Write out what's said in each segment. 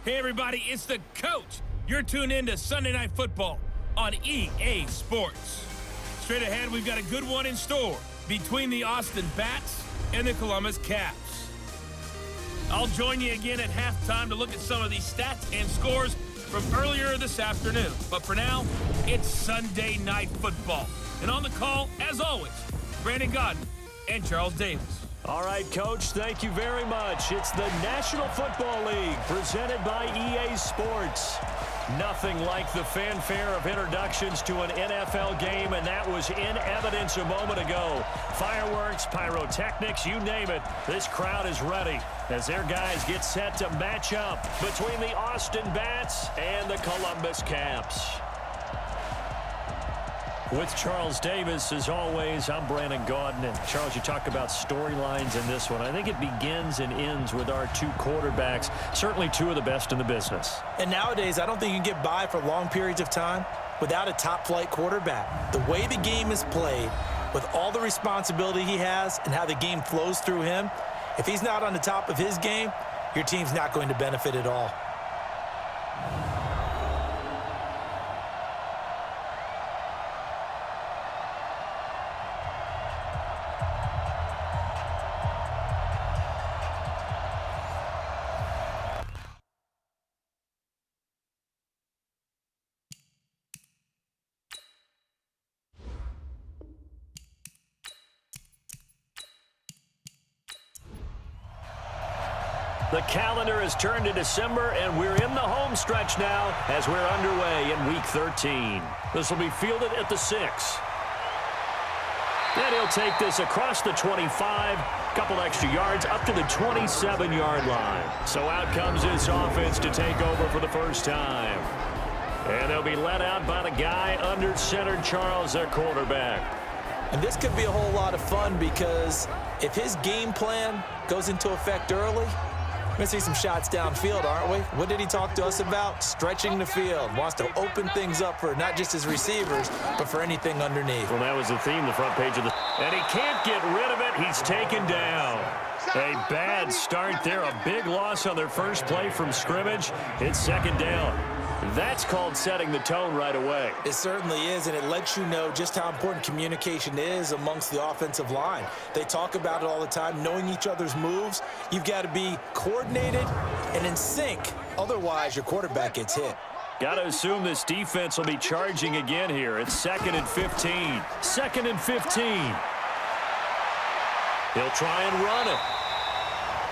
Hey everybody, it's the coach. You're tuned in to Sunday Night Football on EA Sports. Straight ahead, we've got a good one in store between the Austin Bats and the Columbus Caps. I'll join you again at halftime to look at some of these stats and scores from earlier this afternoon. But for now, it's Sunday Night Football. And on the call, as always, Brandon Godden and Charles Davis. All right, Coach, thank you very much. It's the National Football League presented by EA Sports. Nothing like the fanfare of introductions to an NFL game, and that was in evidence a moment ago. Fireworks, pyrotechnics, you name it. This crowd is ready as their guys get set to match up between the Austin Bats and the Columbus Caps. With Charles Davis, as always, I'm Brandon Godden. And Charles, you talk about storylines in this one. I think it begins and ends with our two quarterbacks, certainly two of the best in the business. And nowadays, I don't think you can get by for long periods of time without a top-flight quarterback. The way the game is played, with all the responsibility he has and how the game flows through him, if he's not on the top of his game, your team's not going to benefit at all. The calendar has turned to December, and we're in the home stretch now as we're underway in Week 13. This will be fielded at the 6. And he'll take this across the 25, couple extra yards, up to the 27-yard line. So out comes this offense to take over for the first time. And they'll be let out by the guy under center, Charles, their quarterback. And this could be a whole lot of fun because if his game plan goes into effect early, we're going to see some shots downfield, aren't we? What did he talk to us about? Stretching the field. Wants to open things up for not just his receivers, but for anything underneath. Well, that was the theme, the front page of the... And he can't get rid of it. He's taken down. A bad start there. A big loss on their first play from scrimmage. It's second down. That's called setting the tone right away. It certainly is, and it lets you know just how important communication is amongst the offensive line. They talk about it all the time, knowing each other's moves. You've got to be coordinated and in sync. Otherwise, your quarterback gets hit. Got to assume this defense will be charging again here. It's 2nd and 15. 2nd and 15. He'll try and run it.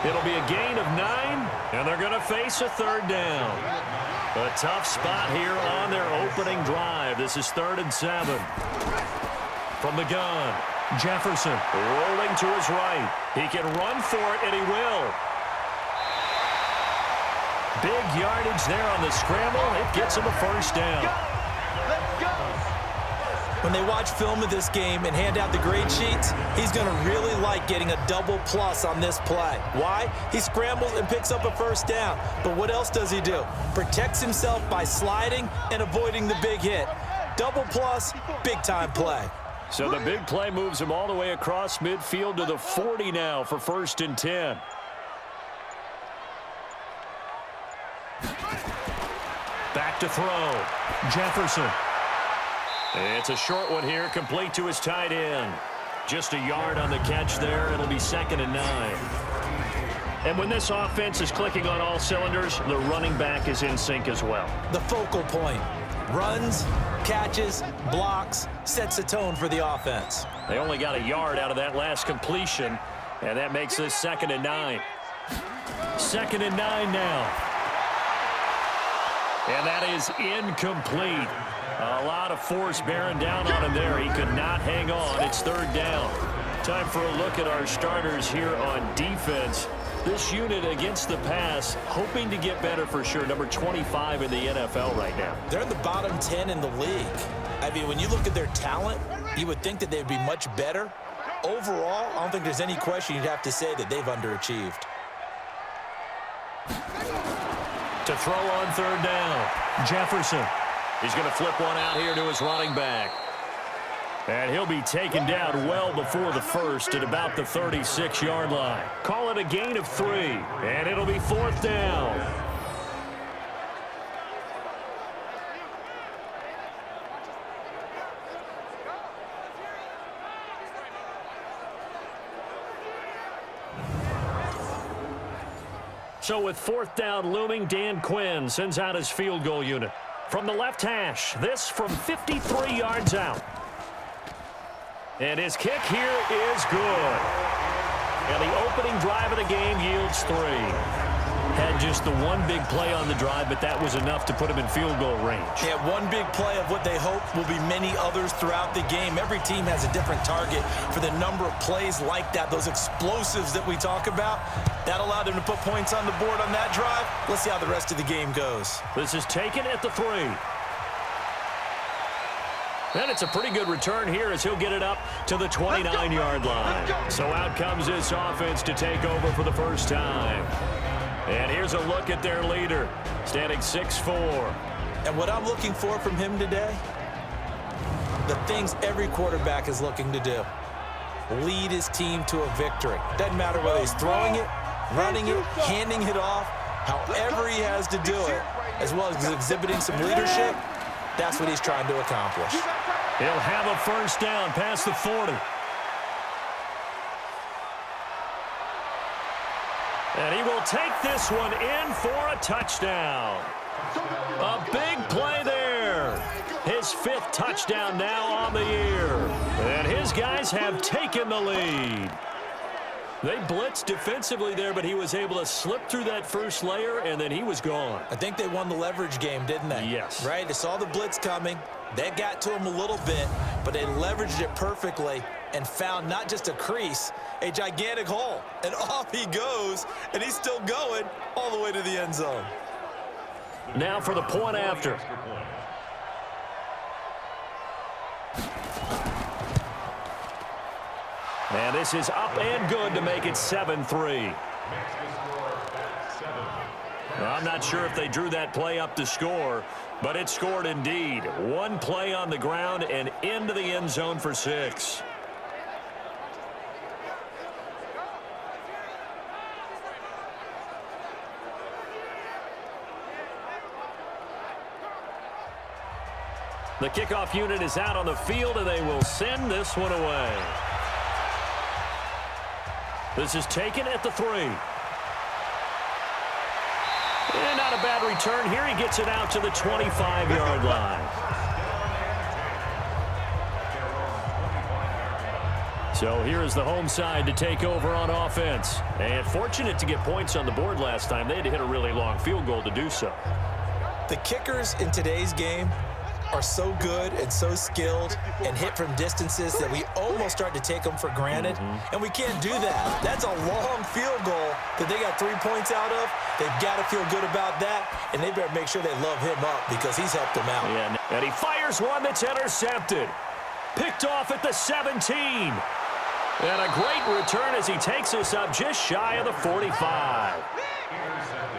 It'll be a gain of 9, and they're going to face a third down. A tough spot here on their opening drive. This is 3rd and 7. From the gun, Jefferson rolling to his right. He can run for it, and he will. Big yardage there on the scramble. It gets him a first down. When they watch film of this game and hand out the grade sheets, he's going to really like getting a double plus on this play. Why? He scrambles and picks up a first down. But what else does he do? Protects himself by sliding and avoiding the big hit. Double plus, big-time play. So the big play moves him all the way across midfield to the 40 now for 1st and 10. Back to throw. Jefferson. It's a short one here, complete to his tight end. Just a yard on the catch there. It'll be 2nd and 9. And when this offense is clicking on all cylinders, the running back is in sync as well. The focal point. Runs, catches, blocks, sets a tone for the offense. They only got a yard out of that last completion, and that makes this 2nd and 9. 2nd and 9 now. And that is incomplete. A lot of force bearing down on him there. He could not hang on. It's 3rd down. Time for a look at our starters here on defense. This unit against the pass, hoping to get better for sure. Number 25 in the NFL right now. They're in the bottom 10 in the league. I mean, when you look at their talent, you would think that they'd be much better. Overall, I don't think there's any question you'd have to say that they've underachieved. To throw on 3rd down, Jefferson. He's going to flip one out here to his running back. And he'll be taken down well before the first at about the 36-yard line. Call it a gain of 3, and it'll be 4th down. So with 4th down looming, Dan Quinn sends out his field goal unit. From the left hash, this from 53 yards out. And his kick here is good. And the opening drive of the game yields 3. Had just the one big play on the drive, but that was enough to put him in field goal range. Yeah, one big play of what they hope will be many others throughout the game. Every team has a different target for the number of plays like that, those explosives that we talk about. That allowed them to put points on the board on that drive. Let's see how the rest of the game goes. This is taken at the 3. And it's a pretty good return here as he'll get it up to the 29-yard line. So out comes this offense to take over for the first time. And here's a look at their leader, standing 6'4". And what I'm looking for from him today, the things every quarterback is looking to do. Lead his team to a victory. Doesn't matter whether he's throwing it, running it, handing it off, however he has to do it, as well as exhibiting some leadership, that's what he's trying to accomplish. He'll have a first down past the 40. And he will take this one in for a touchdown. A big play there. His 5th touchdown now on the year. And his guys have taken the lead. They blitzed defensively there, but he was able to slip through that first layer, and then he was gone. I think they won the leverage game, didn't they? Yes. Right? They saw the blitz coming. They got to him a little bit, but they leveraged it perfectly and found not just a crease, a gigantic hole. And off he goes, and he's still going all the way to the end zone. Now for the point after. And this is up and good to make it 7-3. I'm not sure if they drew that play up to score, but it scored indeed. One play on the ground and into the end zone for 6. The kickoff unit is out on the field, and they will send this one away. This is taken at the 3. And not a bad return here. He gets it out to the 25-yard line. So here is the home side to take over on offense. And fortunate to get points on the board last time. They had to hit a really long field goal to do so. The kickers in today's game are so good and so skilled and hit from distances that we almost start to take them for granted. And we can't do that. That's a long field goal that they got 3 points out of. They've got to feel good about that, and they better make sure they love him up because he's helped them out. Yeah, and he fires one that's intercepted. Picked off at the 17. And a great return as he takes us up just shy of the 45.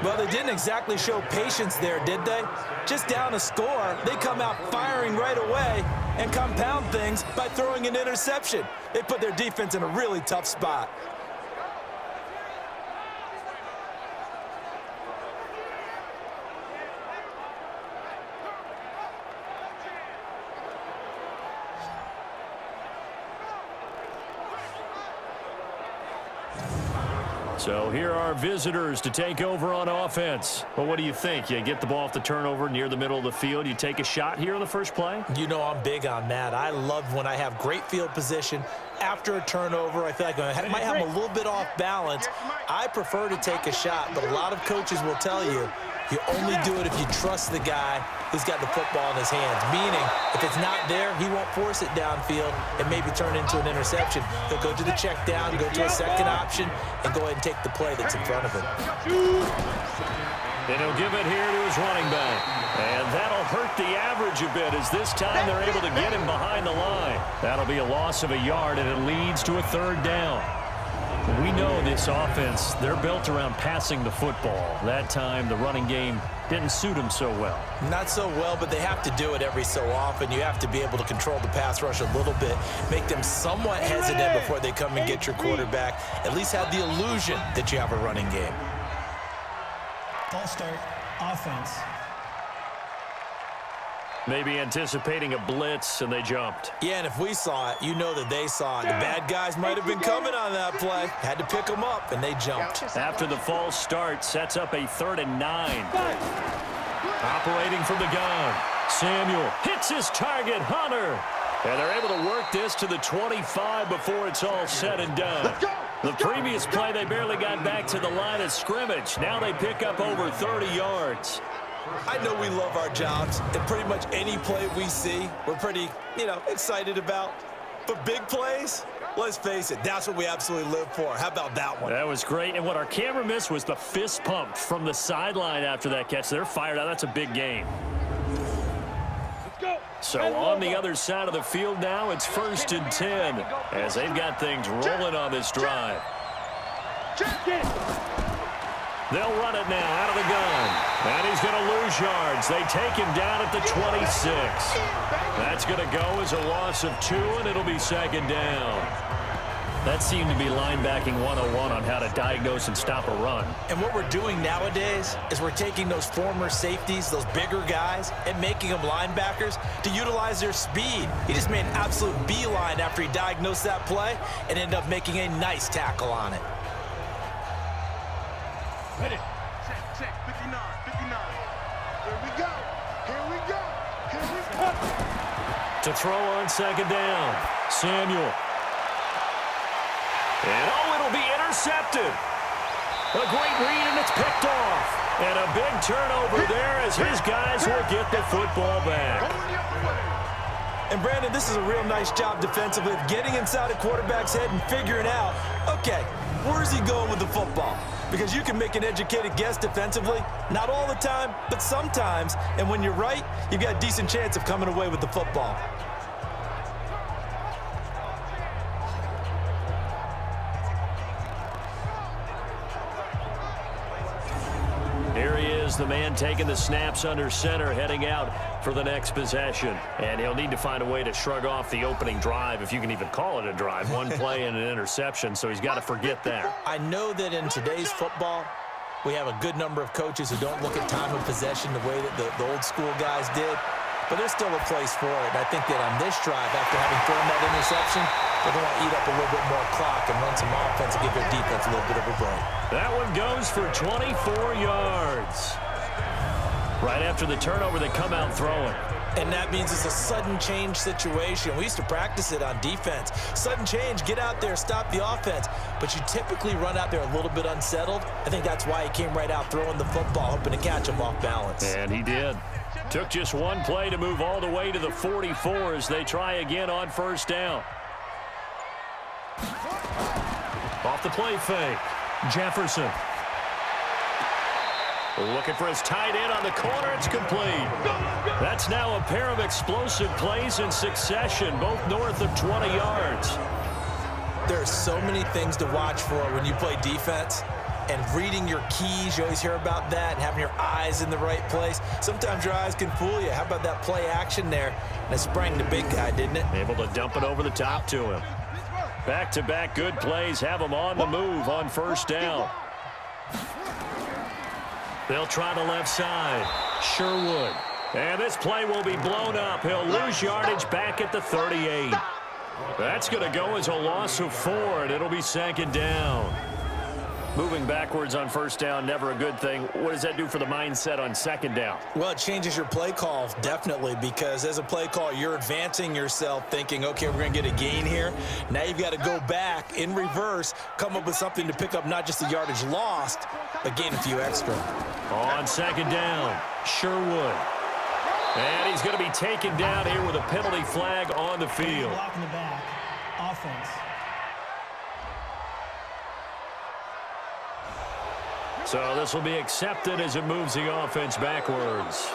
Well, they didn't exactly show patience there, did they? Just down a score, they come out firing right away and compound things by throwing an interception. They put their defense in a really tough spot. So here are visitors to take over on offense. Well, what do you think? You get the ball off the turnover near the middle of the field. You take a shot here on the first play? You know I'm big on that. I love when I have great field position. After a turnover, I feel like I might have a little bit off balance. I prefer to take a shot, but a lot of coaches will tell you you only do it if you trust the guy who's got the football in his hands. Meaning, if it's not there, he won't force it downfield and maybe turn into an interception. He'll go to the check down, go to a second option, and go ahead and take the play that's in front of him. And he'll give it here to his running back. And that'll hurt the average a bit as this time they're able to get him behind the line. That'll be a loss of a yard, and it leads to a 3rd down. We know this offense, they're built around passing the football. That time, the running game didn't suit them so well. Not so well, but they have to do it every so often. You have to be able to control the pass rush a little bit, make them somewhat hesitant before they come and get your quarterback. At least have the illusion that you have a running game. Ball start, offense. Maybe anticipating a blitz, and they jumped. Yeah, and if we saw it, you know that they saw it. The bad guys might have been coming on that play. Had to pick them up, and they jumped. After the false start, sets up a 3rd and 9. Operating from the gun. Samuel hits his target, Hunter. And they're able to work this to the 25 before it's all said and done. The previous play, they barely got back to the line of scrimmage. Now they pick up over 30 yards. I know we love our jobs, and pretty much any play we see, we're pretty, excited about. But big plays, let's face it, that's what we absolutely live for. How about that one? That was great. And what our camera missed was the fist pump from the sideline after that catch. They're fired out. That's a big game. So on the other side of the field now, it's 1st and 10 as they've got things rolling on this drive. They'll run it now out of the gun. And he's going to lose yards. They take him down at the 26. That's going to go as a loss of 2, and it'll be 2nd down. That seemed to be linebacking 101 on how to diagnose and stop a run. And what we're doing nowadays is we're taking those former safeties, those bigger guys, and making them linebackers to utilize their speed. He just made an absolute beeline after he diagnosed that play and ended up making a nice tackle on it. Ready. Check. 59. Here we go. To throw on 2nd down. Samuel. And, it'll be intercepted. A great read, and it's picked off. And a big turnover there as his guys will get the football back. And, Brandon, this is a real nice job defensively of getting inside a quarterback's head and figuring out, okay, where's he going with the football? Because you can make an educated guess defensively, not all the time, but sometimes. And when you're right, you've got a decent chance of coming away with the football. Here he is, the man taking the snaps under center, heading out for the next possession. And he'll need to find a way to shrug off the opening drive, if you can even call it a drive. One play and an interception, so he's got to forget that. I know that in today's football, we have a good number of coaches who don't look at time of possession the way that the old school guys did. But there's still a place for it. And I think that on this drive, after having thrown that interception, they're going to eat up a little bit more clock and run some offense and give their defense a little bit of a break. That one goes for 24 yards. Right after the turnover, they come out throwing. And that means it's a sudden change situation. We used to practice it on defense. Sudden change, get out there, stop the offense. But you typically run out there a little bit unsettled. I think that's why he came right out throwing the football, hoping to catch him off balance. And he did. Took just one play to move all the way to the 44 as they try again on 1st down. Off the play fake. Jefferson. Looking for his tight end on the corner. It's complete. That's now a pair of explosive plays in succession, both north of 20 yards. There are so many things to watch for when you play defense. And reading your keys, you always hear about that, and having your eyes in the right place. Sometimes your eyes can fool you. How about that play action there? And it sprang the big guy, didn't it? Able to dump it over the top to him. Back-to-back good plays have him on the move on 1st down. They'll try the left side. Sherwood. And this play will be blown up. He'll lose yardage back at the 38. That's going to go as a loss of 4, and it'll be 2nd down. Moving backwards on 1st down, never a good thing. What does that do for the mindset on 2nd down? Well, it changes your play call, definitely, because as a play call, you're advancing yourself thinking, okay, we're going to get a gain here. Now you've got to go back in reverse, come up with something to pick up not just the yardage lost, but gain a few extra. On 2nd down, Sherwood. And he's going to be taken down here with a penalty flag on the field. Block in the back. Offense. So this will be accepted as it moves the offense backwards.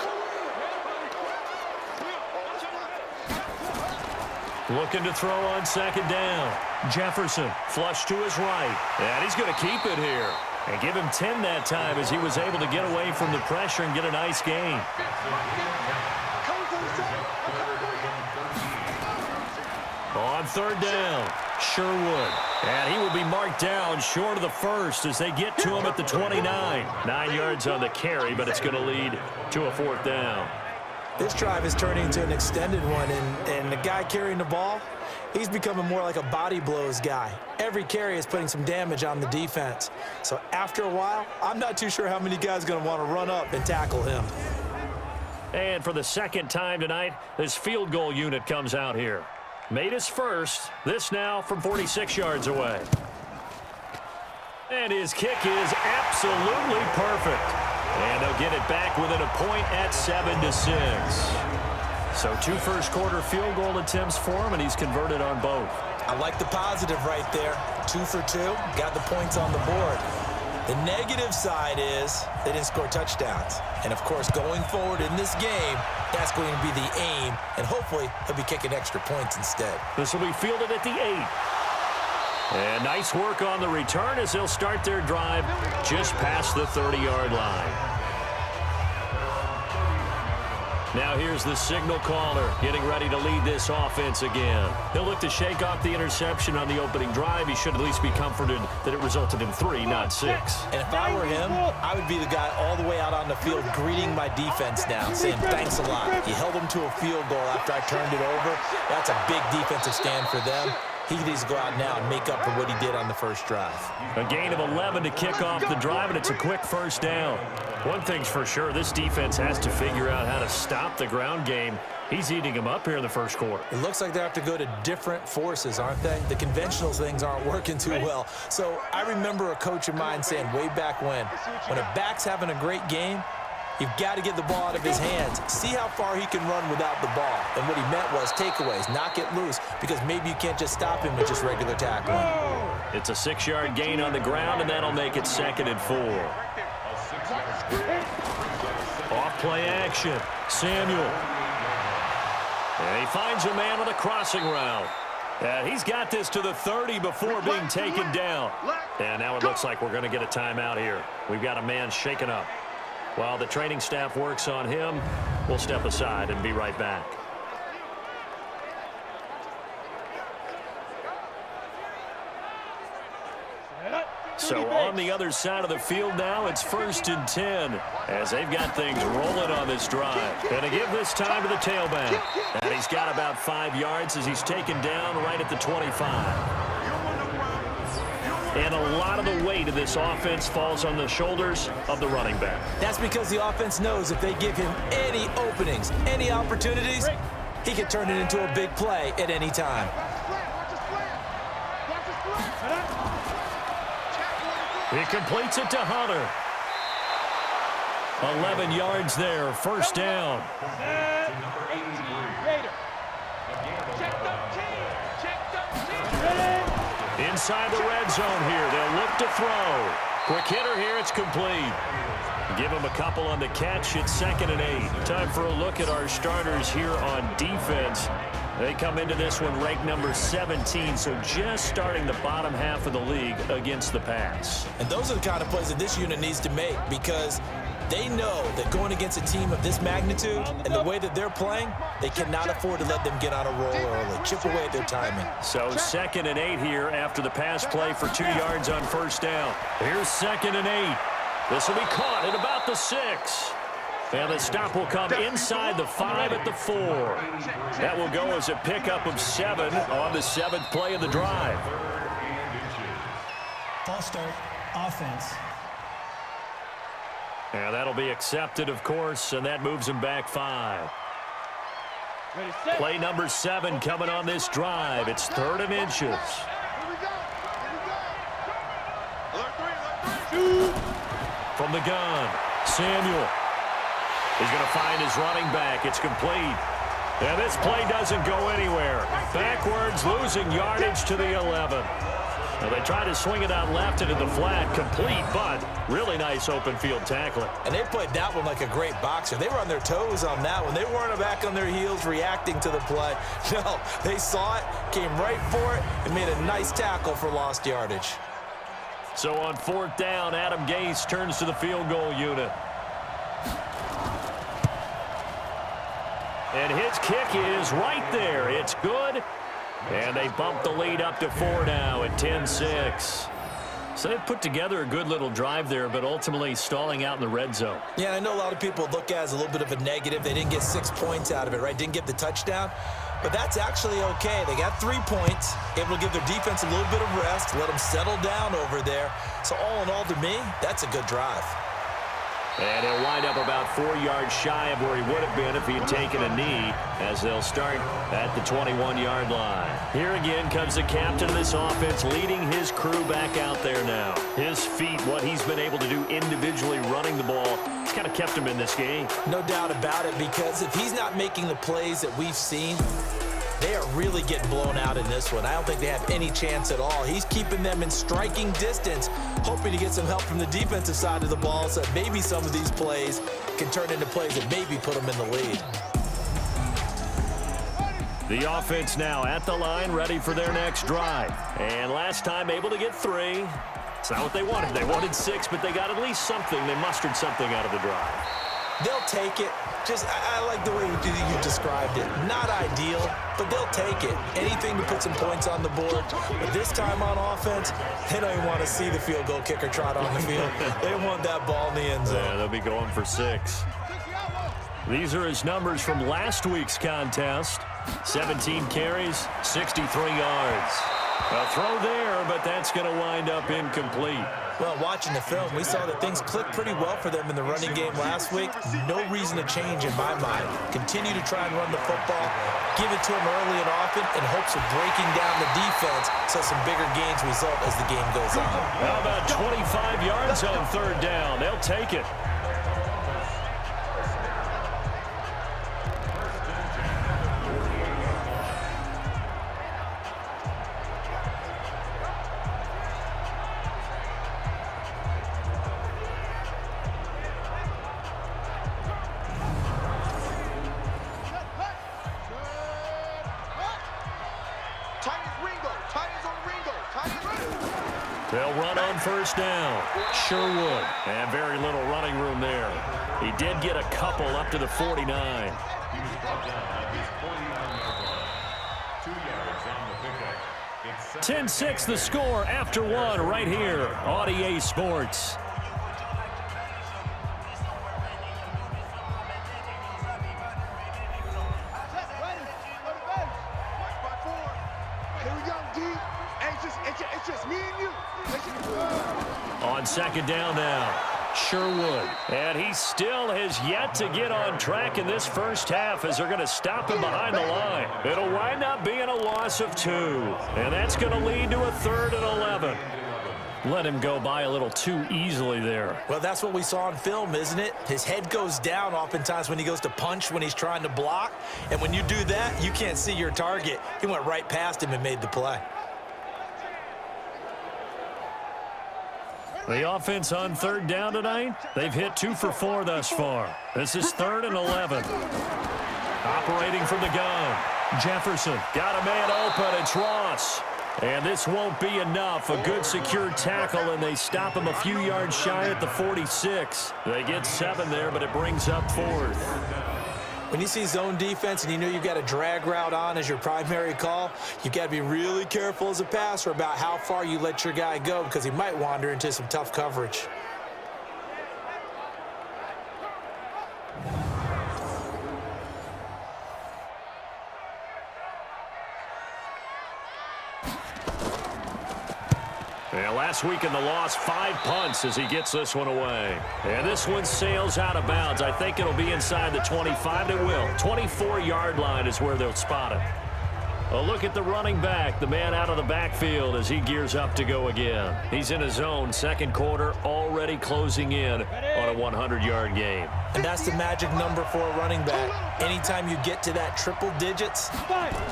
Looking to throw on 2nd down. Jefferson flush to his right. And he's going to keep it here. And give him 10 that time as he was able to get away from the pressure and get a nice gain. On 3rd down, Sherwood. And he will be marked down short of the 1st as they get to him at the 29. 9 yards on the carry, but it's going to lead to a 4th down. This drive is turning into an extended one, and the guy carrying the ball, he's becoming more like a body blows guy. Every carry is putting some damage on the defense. So after a while, I'm not too sure how many guys are going to want to run up and tackle him. And for the second time tonight, this field goal unit comes out here. Made his first. This now from 46 yards away. And his kick is absolutely perfect. And they'll get it back within a point at 7-6. So 2 first-quarter field goal attempts for him, and he's converted on both. I like the positive right there. 2 for 2, got the points on the board. The negative side is they didn't score touchdowns. And, of course, going forward in this game, that's going to be the aim, and hopefully he'll be kicking extra points instead. This will be fielded at the 8. And nice work on the return as they'll start their drive just past the 30-yard line. Now here's the signal caller getting ready to lead this offense again. He'll look to shake off the interception on the opening drive. He should at least be comforted that it resulted in 3, not 6. And if I were him, I would be the guy all the way out on the field greeting my defense now, saying thanks a lot. You held them to a field goal after I turned it over. That's a big defensive stand for them. He needs to go out now and make up for what he did on the first drive. A gain of 11 to kick off the drive, and it's a quick first down. One thing's for sure, this defense has to figure out how to stop the ground game. He's eating them up here in the first quarter. It looks like they have to go to different forces, aren't they? The conventional things aren't working too well. So I remember a coach of mine saying way back when a back's having a great game, you've got to get the ball out of his hands. See how far he can run without the ball. And what he meant was takeaways, knock it loose, because maybe you can't just stop him with just regular tackling. It's a 6-yard gain on the ground, and that'll make it 2nd and 4. Off play action. Samuel. And he finds a man on the crossing route. And he's got this to the 30 before being taken down. And now it looks like we're going to get a timeout here. We've got a man shaken up. While the training staff works on him, we'll step aside and be right back. So on the other side of the field now, it's 1st and 10 as they've got things rolling on this drive. Going to give this time to the tailback. And he's got about 5 yards as he's taken down right at the 25. And a lot of the weight of this offense falls on the shoulders of the running back. That's because the offense knows if they give him any openings, any opportunities, he can turn it into a big play at any time. He completes it to Hunter. 11 yards there, first down. Inside the red zone here. They'll look to throw. Quick hitter here. It's complete. Give him a couple on the catch. It's 2nd and 8. Time for a look at our starters here on defense. They come into this one ranked number 17, so just starting the bottom half of the league against the pass. And those are the kind of plays that this unit needs to make because they know that going against a team of this magnitude and the way that they're playing, they cannot afford to let them get on a roll early. Chip away at their timing. So 2nd and 8 here after the pass play for 2 yards on first down. Here's 2nd and 8. This will be caught at about the 6. And the stop will come inside the 5 at the 4. That will go as a pickup of 7 on the 7th play of the drive. False start, offense. And that'll be accepted, of course, and that moves him back 5. Play number 7 coming on this drive. It's 3rd and inches. From the gun, Samuel. He's going to find his running back. It's complete. And this play doesn't go anywhere. Backwards, losing yardage to the 11. Now they try to swing it out left into the flat. Complete, but really nice open field tackling. And they played that one like a great boxer. They were on their toes on that one. They weren't back on their heels reacting to the play. No, they saw it, came right for it, and made a nice tackle for lost yardage. So on 4th down, Adam Gase turns to the field goal unit. And his kick is right there. It's good. And they bump the lead up to 4 now at 10-6. So they put together a good little drive there, but ultimately stalling out in the red zone. Yeah, I know a lot of people look at it as a little bit of a negative. They didn't get 6 points out of it, right? Didn't get the touchdown. But that's actually okay. They got 3 points, able to give their defense a little bit of rest, let them settle down over there. So all in all, to me, that's a good drive. And he'll wind up about 4 yards shy of where he would have been if he had taken a knee, as they'll start at the 21-yard line. Here again comes the captain of this offense, leading his crew back out there now. His feet, what he's been able to do individually running the ball, it's kind of kept him in this game. No doubt about it, because if he's not making the plays that we've seen, they are really getting blown out in this one. I don't think they have any chance at all. He's keeping them in striking distance, hoping to get some help from the defensive side of the ball so that maybe some of these plays can turn into plays that maybe put them in the lead. The offense now at the line, ready for their next drive. And last time able to get 3. It's not what they wanted. They wanted 6, but they got at least something. They mustered something out of the drive. They'll take it. I like the way you described it. Not ideal, but they'll take it. Anything to put some points on the board. But this time on offense, they don't even want to see the field goal kicker trot on the field. They want that ball in the end zone. Yeah, they'll be going for 6. These are his numbers from last week's contest. 17 carries, 63 yards. A throw there, but that's going to wind up incomplete. Well, watching the film, we saw that things clicked pretty well for them in the running game last week. No reason to change in my mind. Continue to try and run the football, give it to them early and often in hopes of breaking down the defense so some bigger gains result as the game goes on. How about 25 yards on 3rd down? They'll take it. They'll run on 1st down. Sure would. And very little running room there. He did get a couple up to the 49. 10-6 the score after 1 right here on EA Sports. On 2nd down now. Sherwood. And he still has yet to get on track in this first half as they're going to stop him behind the line. It'll wind up being a loss of 2. And that's going to lead to a 3rd and 11. Let him go by a little too easily there. Well, that's what we saw on film, isn't it? His head goes down oftentimes when he goes to punch, when he's trying to block. And when you do that, you can't see your target. He went right past him and made the play. The offense on 3rd down tonight, they've hit 2 for 4 thus far. This is 3rd and 11. Operating from the gun. Jefferson got a man open. It's Ross. And this won't be enough. A good secure tackle, and they stop him a few yards shy at the 46. They get 7 there, but it brings up 4th. When you see zone defense and you know you've got a drag route on as your primary call, you've got to be really careful as a passer about how far you let your guy go because he might wander into some tough coverage. And last week in the loss, 5 punts as he gets this one away. And this one sails out of bounds. I think it'll be inside the 25. It will. 24-yard line is where they'll spot it. A look at the running back, the man out of the backfield as he gears up to go again. He's in his zone, 2nd quarter, already closing in on a 100-yard game. And that's the magic number for a running back. Anytime you get to that triple digits,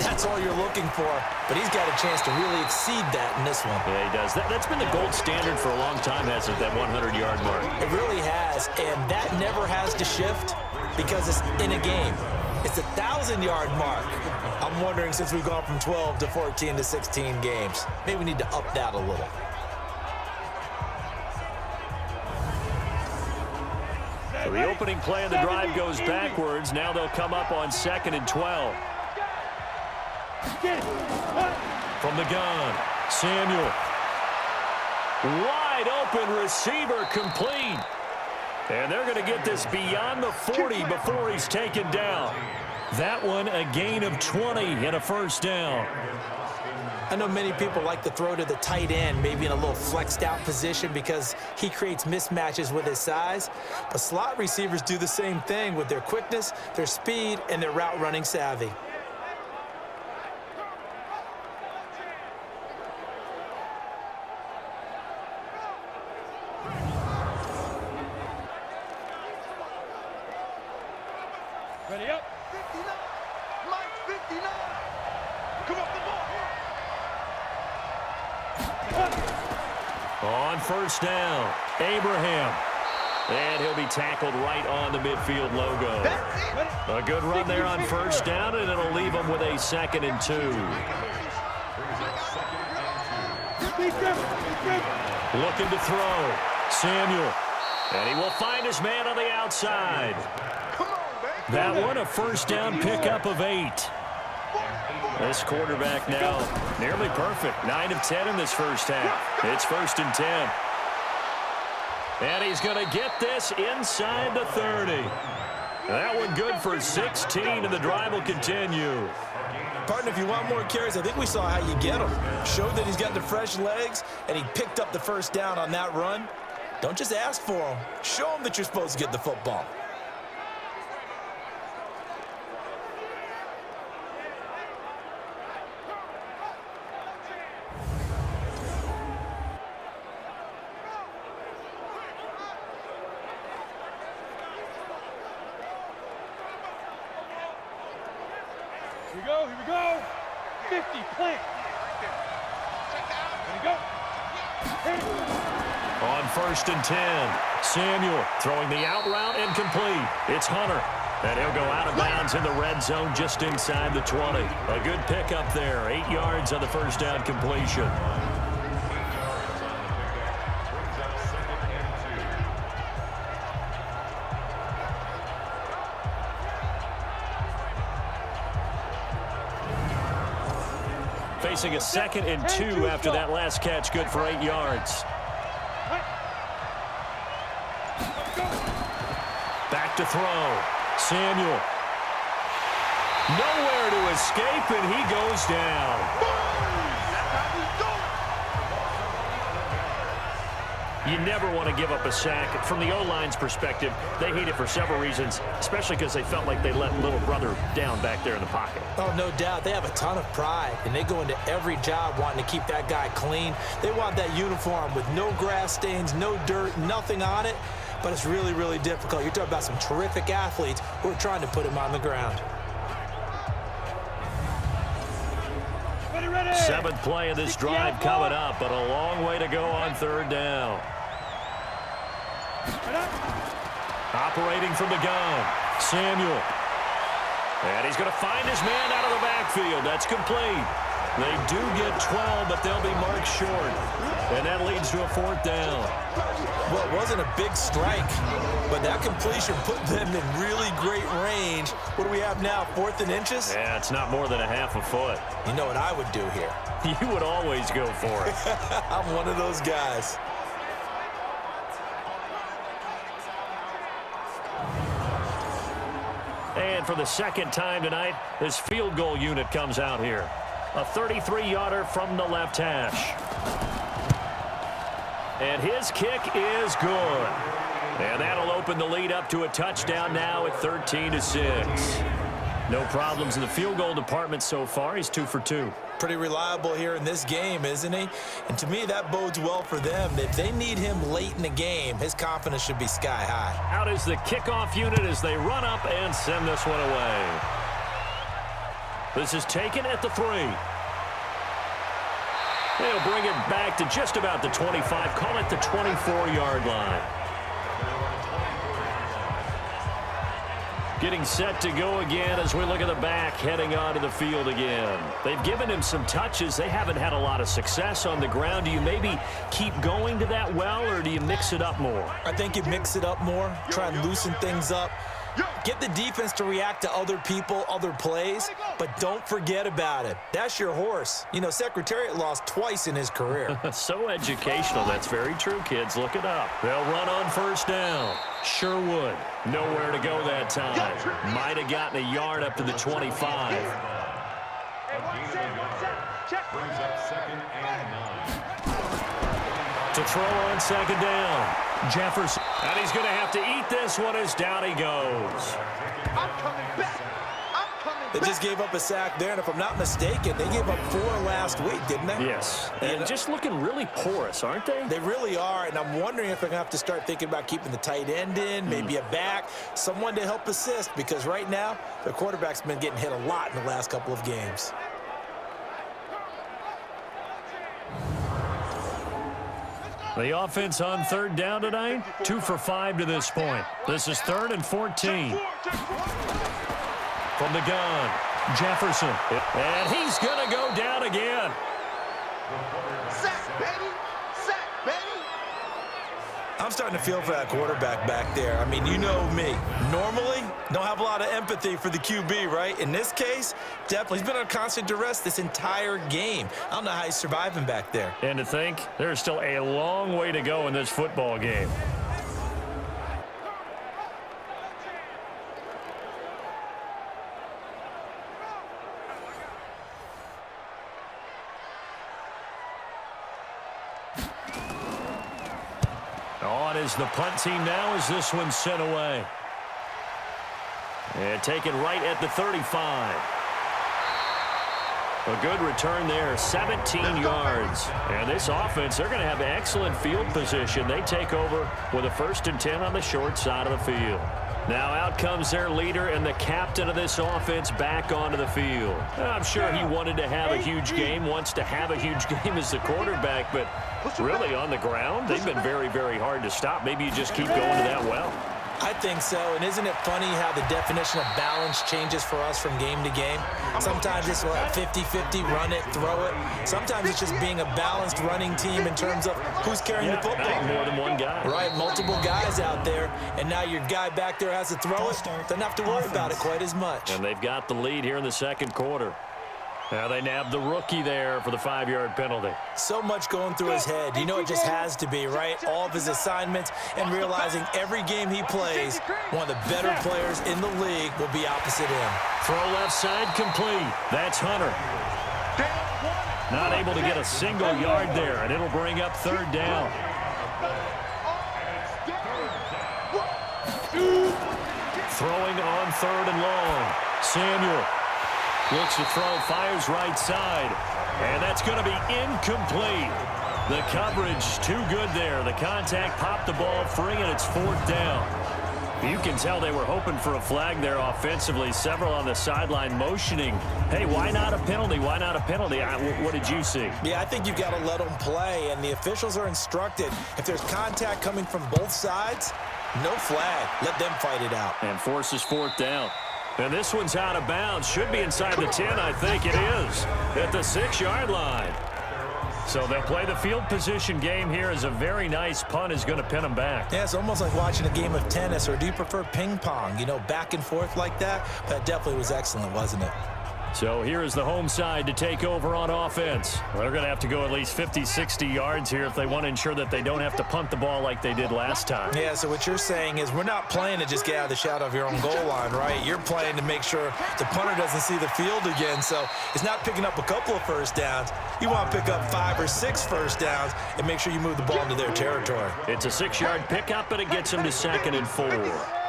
that's all you're looking for. But he's got a chance to really exceed that in this one. Yeah, he does. That's been the gold standard for a long time, hasn't it, that 100-yard mark? It really has, and that never has to shift because it's in a game. It's a 1,000-yard mark. I'm wondering, since we've gone from 12 to 14 to 16 games, maybe we need to up that a little. So the opening play of the drive goes backwards. Now they'll come up on 2nd and 12. From the gun, Samuel. Wide open receiver complete. And they're going to get this beyond the 40 before he's taken down. That one a gain of 20 and a first down. I know many people like to throw to the tight end, maybe in a little flexed out position because he creates mismatches with his size. But slot receivers do the same thing with their quickness, their speed, and their route running savvy. Ready up. 59. Mike 59. Come up the ball. On first down, Abraham. And he'll be tackled right on the midfield logo. A good run there on first down, and it'll leave him with a 2nd and 2. Looking to throw. Samuel. And he will find his man on the outside. That one a first down pickup of 8. This quarterback now nearly perfect. 9 of 10 in this first half. It's 1st and 10. And he's going to get this inside the 30. That one good for 16, and the drive will continue. Partner, if you want more carries, I think we saw how you get them. Showed that he's got the fresh legs, and he picked up the first down on that run. Don't just ask for them. Show them that you're supposed to get the football. Here we go. 50, plant. Here we go. On 1st and 10, Samuel throwing the out route and complete. It's Hunter. And he'll go out of bounds in the red zone just inside the 20. A good pickup there. 8 yards on the first down completion. Facing a 2nd and 2 after that last catch, good for 8 yards. Back to throw. Samuel. Nowhere to escape, and he goes down. You never want to give up a sack. From the O-line's perspective, they hate it for several reasons, especially because they felt like they let little brother down back there in the pocket. Oh, no doubt. They have a ton of pride, and they go into every job wanting to keep that guy clean. They want that uniform with no grass stains, no dirt, nothing on it, but it's really, really difficult. You're talking about some terrific athletes who are trying to put him on the ground. Ready. 7th play of this drive coming up, but a long way to go on 3rd down. Operating from the gun, Samuel. And he's going to find his man out of the backfield. That's complete. They do get 12, but they'll be marked short. And that leads to a 4th down. Well, it wasn't a big strike, but that completion put them in really great range. What do we have now, 4th and inches? Yeah, it's not more than a half a foot. You know what I would do here? You would always go for it. I'm one of those guys. And for the 2nd time tonight, this field goal unit comes out here. A 33-yarder from the left hash. And his kick is good. And that'll open the lead up to a touchdown now at 13-6. No problems in the field goal department so far. He's 2 for 2. Pretty reliable here in this game, isn't he? And to me, that bodes well for them. If they need him late in the game, his confidence should be sky high. Out is the kickoff unit as they run up and send this one away. This is taken at the 3. They'll bring it back to just about the 25. Call it the 24-yard line. Getting set to go again as we look at the back heading onto the field again. They've given him some touches. They haven't had a lot of success on the ground. Do you maybe keep going to that well, or do you mix it up more? I think you mix it up more, try and loosen things up. Get the defense to react to other people, other plays, but don't forget about it. That's your horse. You know, Secretariat lost twice in his career. So educational. That's very true, kids. Look it up. They'll run on first down. Sherwood. Nowhere to go that time. Might have gotten a yard up to the 25. Brings up 2nd and 9. To throw on 2nd down. Jefferson. And he's going to have to eat this one as down he goes. I'm coming back. I'm coming back. They just gave up a sack there, and if I'm not mistaken, they gave up 4 last week, didn't they? Yes. And just looking really porous, aren't they? They really are, and I'm wondering if they're going to have to start thinking about keeping the tight end in, maybe a back, someone to help assist, because right now, their quarterback's been getting hit a lot in the last couple of games. The offense on 3rd down tonight, 2 for 5 to this point. This is 3rd and 14. From the gun, Jefferson. And he's going to go down again. Sack, baby. Sack, baby. I'm starting to feel for that quarterback back there. I mean, you know me. Normally, don't have a lot of empathy for the QB, right? In this case, definitely. He's been on constant duress this entire game. I don't know how he's surviving back there. And to think, there's still a long way to go in this football game. On is the punt team now as this one's sent away. And taken right at the 35. A good return there, 17 yards. And this offense, they're going to have excellent field position. They take over with a 1st and 10 on the short side of the field. Now out comes their leader and the captain of this offense back onto the field. I'm sure he wanted to have a huge game, wants to have a huge game as the quarterback, but really on the ground, they've been very, very hard to stop. Maybe you just keep going to that well. I think so, and isn't it funny how the definition of balance changes for us from game to game? Sometimes it's 50-50, run it, throw it. Sometimes it's just being a balanced running team in terms of who's carrying the football. More than one guy. Right, multiple guys out there, and now your guy back there has to throw it. Doesn't have to worry about it quite as much. And they've got the lead here in the 2nd quarter. Now they nabbed the rookie there for the 5-yard penalty. So much going through his head. You know it just has to be, right? All of his assignments and realizing every game he plays, one of the better players in the league will be opposite him. Throw left side complete. That's Hunter. Not able to get a single yard there, and it'll bring up 3rd down. Throwing on 3rd and long. Samuel. Looks to throw, fires right side, and that's going to be incomplete. The coverage too good there. The contact popped the ball free, and it's 4th down. You can tell they were hoping for a flag there offensively. Several on the sideline motioning, hey, why not a penalty? Why not a penalty? What did you see? Yeah, I think you've got to let them play, and the officials are instructed. If there's contact coming from both sides, no flag. Let them fight it out. And forces 4th down. And this one's out of bounds. Should be inside the 10, I think it is, at the 6-yard line. So they'll play the field position game here as a very nice punt is going to pin them back. Yeah, it's almost like watching a game of tennis, or do you prefer ping pong? You know, back and forth like that? That definitely was excellent, wasn't it? So here is the home side to take over on offense. They're going to have to go at least 50, 60 yards here if they want to ensure that they don't have to punt the ball like they did last time. Yeah, so what you're saying is we're not playing to just get out of the shadow of your own goal line, right? You're playing to make sure the punter doesn't see the field again. So it's not picking up a couple of first downs. You want to pick up 5 or 6 first downs and make sure you move the ball into their territory. It's a 6-yard pickup, but it gets them to 2nd and 4.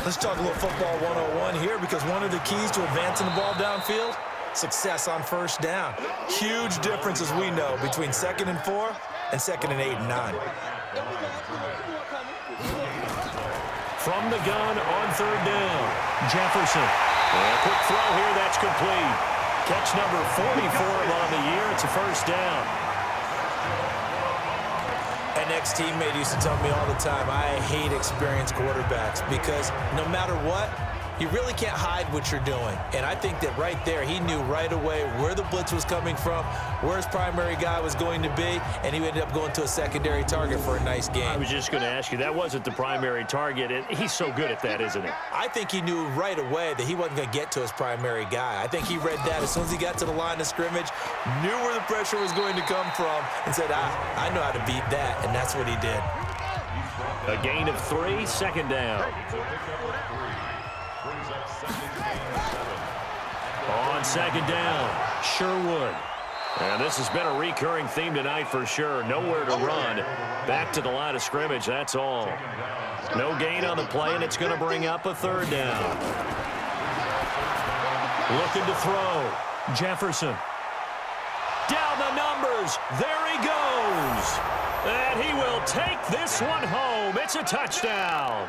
Let's talk a little football 101 here, because one of the keys to advancing the ball downfield, success on first down. Huge difference, as we know, between 2nd and 4 and 2nd and 8 and 9. From the gun on 3rd down, Jefferson. A quick throw here, that's complete. Catch number 44 on the year. It's a 1st down. An ex-teammate used to tell me all the time, I hate experienced quarterbacks, because no matter what, You really can't hide what you're doing. And I think that right there, he knew right away where the blitz was coming from, where his primary guy was going to be, and he ended up going to a secondary target for a nice game. I was just going to ask you, that wasn't the primary target, and he's so good at that, isn't he? I think he knew right away that he wasn't going to get to his primary guy. I think he read that as soon as he got to the line of scrimmage, knew where the pressure was going to come from, and said, I know how to beat that, and that's what he did. A gain of 3, second down. On second down, Sherwood. And this has been a recurring theme tonight for sure. Nowhere to run. Back to the line of scrimmage, that's all. No gain on the play, and it's going to bring up a third down. Looking to throw. Jefferson. Down the numbers. There he goes. And he will take this one home. It's a touchdown.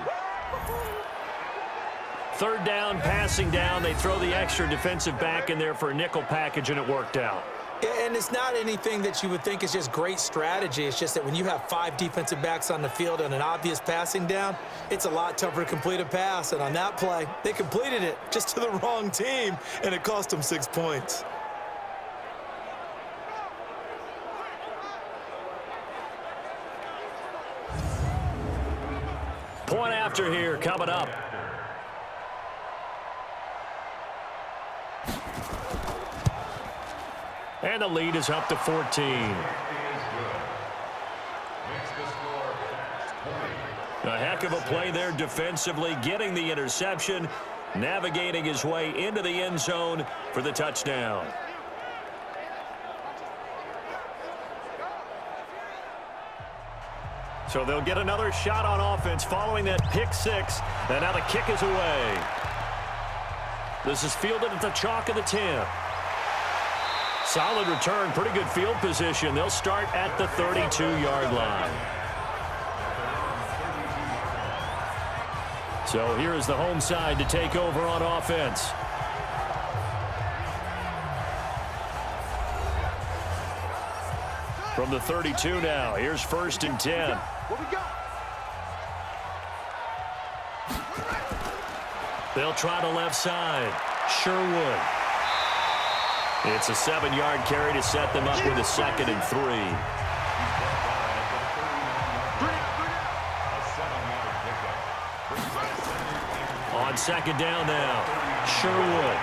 Third down, passing down. They throw the extra defensive back in there for a nickel package, and it worked out. And it's not anything that you would think is just great strategy. It's just that when you have 5 defensive backs on the field and an obvious passing down, it's a lot tougher to complete a pass. And on that play, they completed it just to the wrong team, and it cost them 6 points. Point after here coming up. And the lead is up to 14. A heck of a play there defensively, getting the interception, navigating his way into the end zone for the touchdown. So they'll get another shot on offense following that pick 6, and now the kick is away. This is fielded at the chalk of the 10. Solid return, pretty good field position. They'll start at the 32-yard line. So here is the home side to take over on offense. From the 32 now, here's 1st and 10. They'll try the left side. Sherwood. It's a 7-yard carry to set them up with a 2nd and 3. On second down now, Sherwood.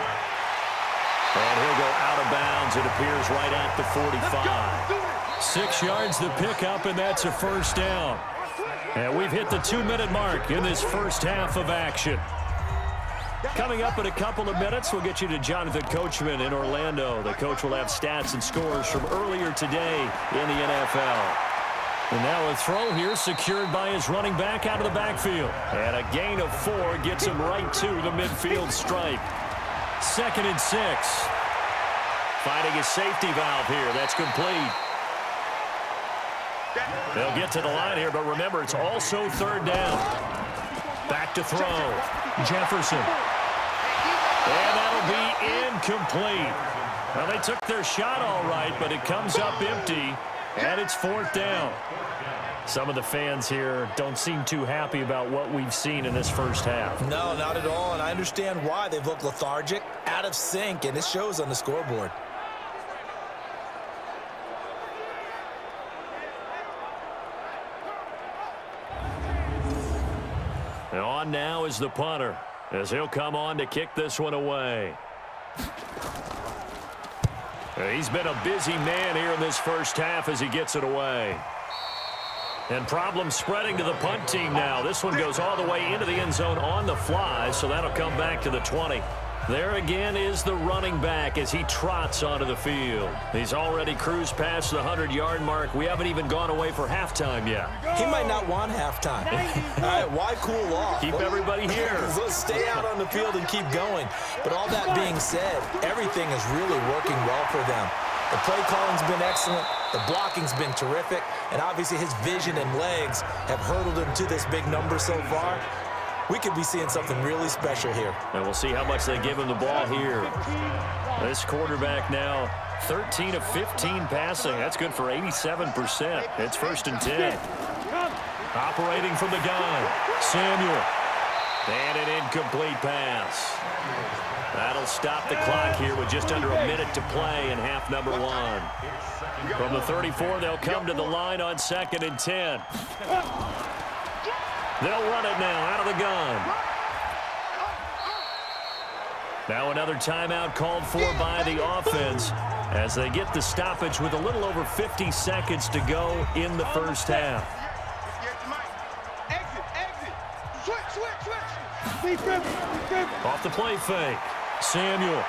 And he'll go out of bounds, it appears, right at the 45. 6 yards the pickup, and that's a first down. And we've hit the 2-minute mark in this first half of action. Coming up in a couple of minutes, we'll get you to Jonathan Coachman in Orlando. The coach will have stats and scores from earlier today in the NFL. And now a throw here secured by his running back out of the backfield. And a gain of 4 gets him right to the midfield stripe. 2nd and 6. Finding his safety valve here. That's complete. They'll get to the line here, but remember, it's also 3rd down. Back to throw. Jefferson. And that'll be incomplete. Well, they took their shot all right, but it comes up empty, and it's 4th down. Some of the fans here don't seem too happy about what we've seen in this first half. No, not at all, and I understand why. They've looked lethargic, out of sync, and it shows on the scoreboard. And on now is the punter, as he'll come on to kick this one away. He's been a busy man here in this first half as he gets it away. And problems spreading to the punt team now. This one goes all the way into the end zone on the fly, so that'll come back to the 20. There again is the running back as he trots onto the field. He's already cruised past the 100-yard mark. We haven't even gone away for halftime yet. He might not want halftime. All right, why cool off? Keep everybody here. Let's stay out on the field and keep going. But all that being said, everything is really working well for them. The play calling's been excellent. The blocking's been terrific. And obviously his vision and legs have hurdled him to this big number so far. We could be seeing something really special here. And we'll see how much they give him the ball here. This quarterback now 13 of 15 passing. That's good for 87%. It's 1st and 10. Operating from the gun, Samuel. And an incomplete pass. That'll stop the clock here with just under a minute to play in half number 1. From the 34, they'll come to the line on 2nd and 10. They'll run it now out of the gun. Now another timeout called for by the offense as they get the stoppage with a little over 50 seconds to go in the first half. Off the play fake. Samuel.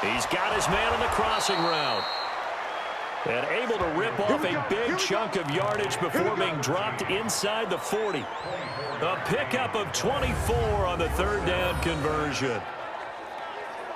He's got his man on the crossing route. And able to rip off a big chunk of yardage before being dropped inside the 40. A pickup of 24 on the 3rd down conversion.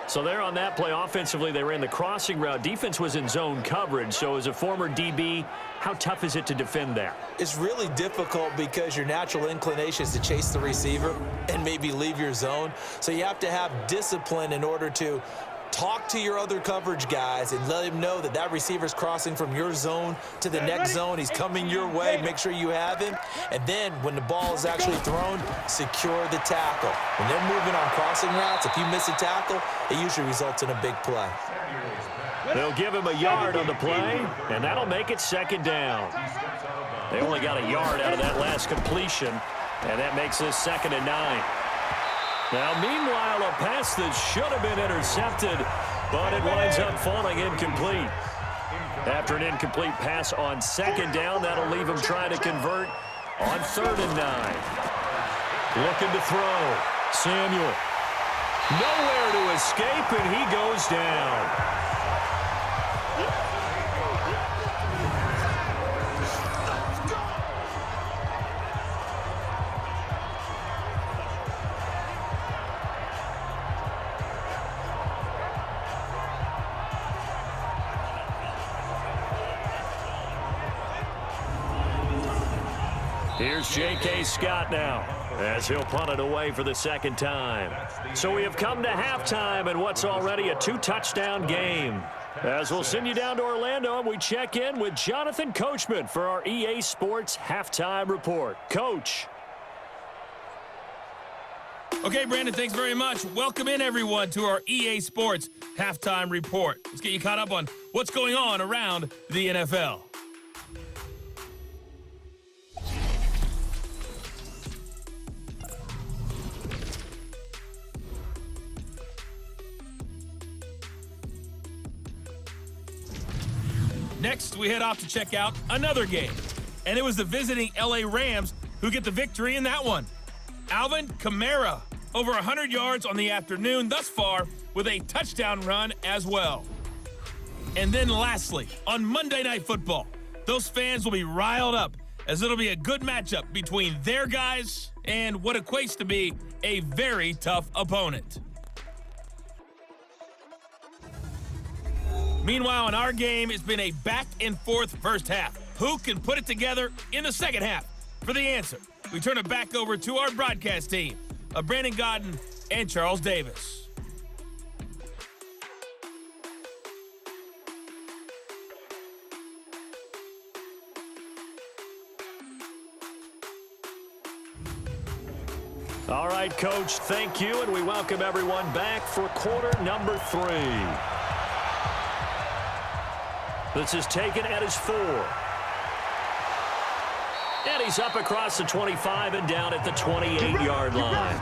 So there on that play, offensively, they ran the crossing route. Defense was in zone coverage. So as a former DB, how tough is it to defend that? It's really difficult because your natural inclination is to chase the receiver and maybe leave your zone. So you have to have discipline in order to talk to your other coverage guys and let him know that that receiver's crossing from your zone to the next zone. He's coming your way. Make sure you have him. And then when the ball is actually thrown, secure the tackle. When they're moving on crossing routes, if you miss a tackle, it usually results in a big play. They'll give him a yard on the play, and that'll make it 2nd down. They only got a yard out of that last completion, and that makes this 2nd and 9. Now, meanwhile, a pass that should have been intercepted, but it winds up falling incomplete. After an incomplete pass on 2nd down, that'll leave him trying to convert on 3rd and 9. Looking to throw. Samuel. Nowhere to escape, and he goes down. Here's J.K. Scott now as he'll punt it away for the 2nd time. So we have come to halftime in what's already a 2-touchdown game. As we'll send you down to Orlando, and we check in with Jonathan Coachman for our EA Sports Halftime Report. Coach. Okay, Brandon, thanks very much. Welcome in, everyone, to our EA Sports Halftime Report. Let's get you caught up on what's going on around the NFL. Next, we head off to check out another game. And it was the visiting LA Rams who get the victory in that one. Alvin Kamara, over 100 yards on the afternoon thus far with a touchdown run as well. And then lastly, on Monday Night Football, those fans will be riled up as it'll be a good matchup between their guys and what equates to be a very tough opponent. Meanwhile, in our game, it's been a back-and-forth first half. Who can put it together in the second half? For the answer, we turn it back over to our broadcast team of Brandon Godden and Charles Davis. All right, Coach, thank you, and we welcome everyone back for quarter number 3. This is taken at his 4. And he's up across the 25 and down at the 28-yard line.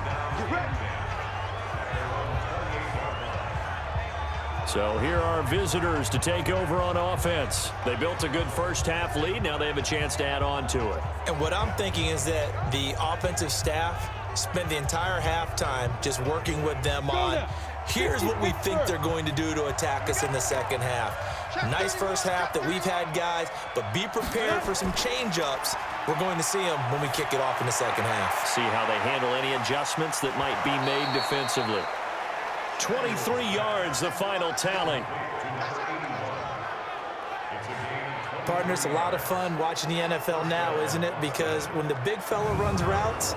So here are visitors to take over on offense. They built a good first-half lead. Now they have a chance to add on to it. And what I'm thinking is that the offensive staff spent the entire halftime just working with them on, here's what we think they're going to do to attack us in the second half. Nice first half that we've had, guys, but be prepared for some change-ups. We're going to see them when we kick it off in the second half. See how they handle any adjustments that might be made defensively. 23 yards, the final tally. Partner, it's a lot of fun watching the NFL now, isn't it? Because when the big fella runs routes,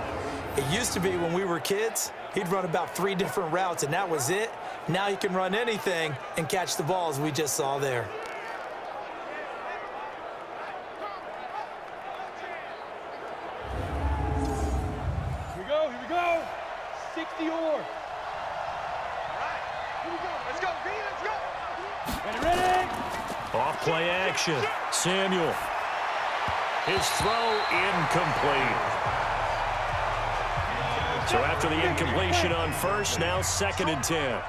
it used to be when we were kids, he'd run about 3 different routes, and that was it. Now he can run anything and catch the ball, as we just saw there. Here we go. go. 60 or. All right. Here we go. Let's go. Let's go. Ready. Off play action. Samuel. His throw incomplete. So after the incompletion on first, now 2nd and 10.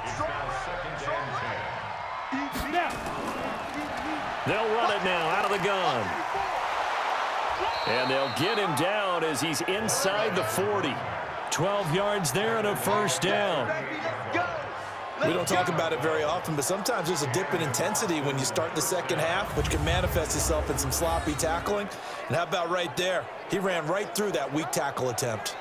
They'll run it now out of the gun. And they'll get him down as he's inside the 40. 12 yards there and a first down. We don't talk about it very often, but sometimes there's a dip in intensity when you start the second half, which can manifest itself in some sloppy tackling. And how about right there? He ran right through that weak tackle attempt.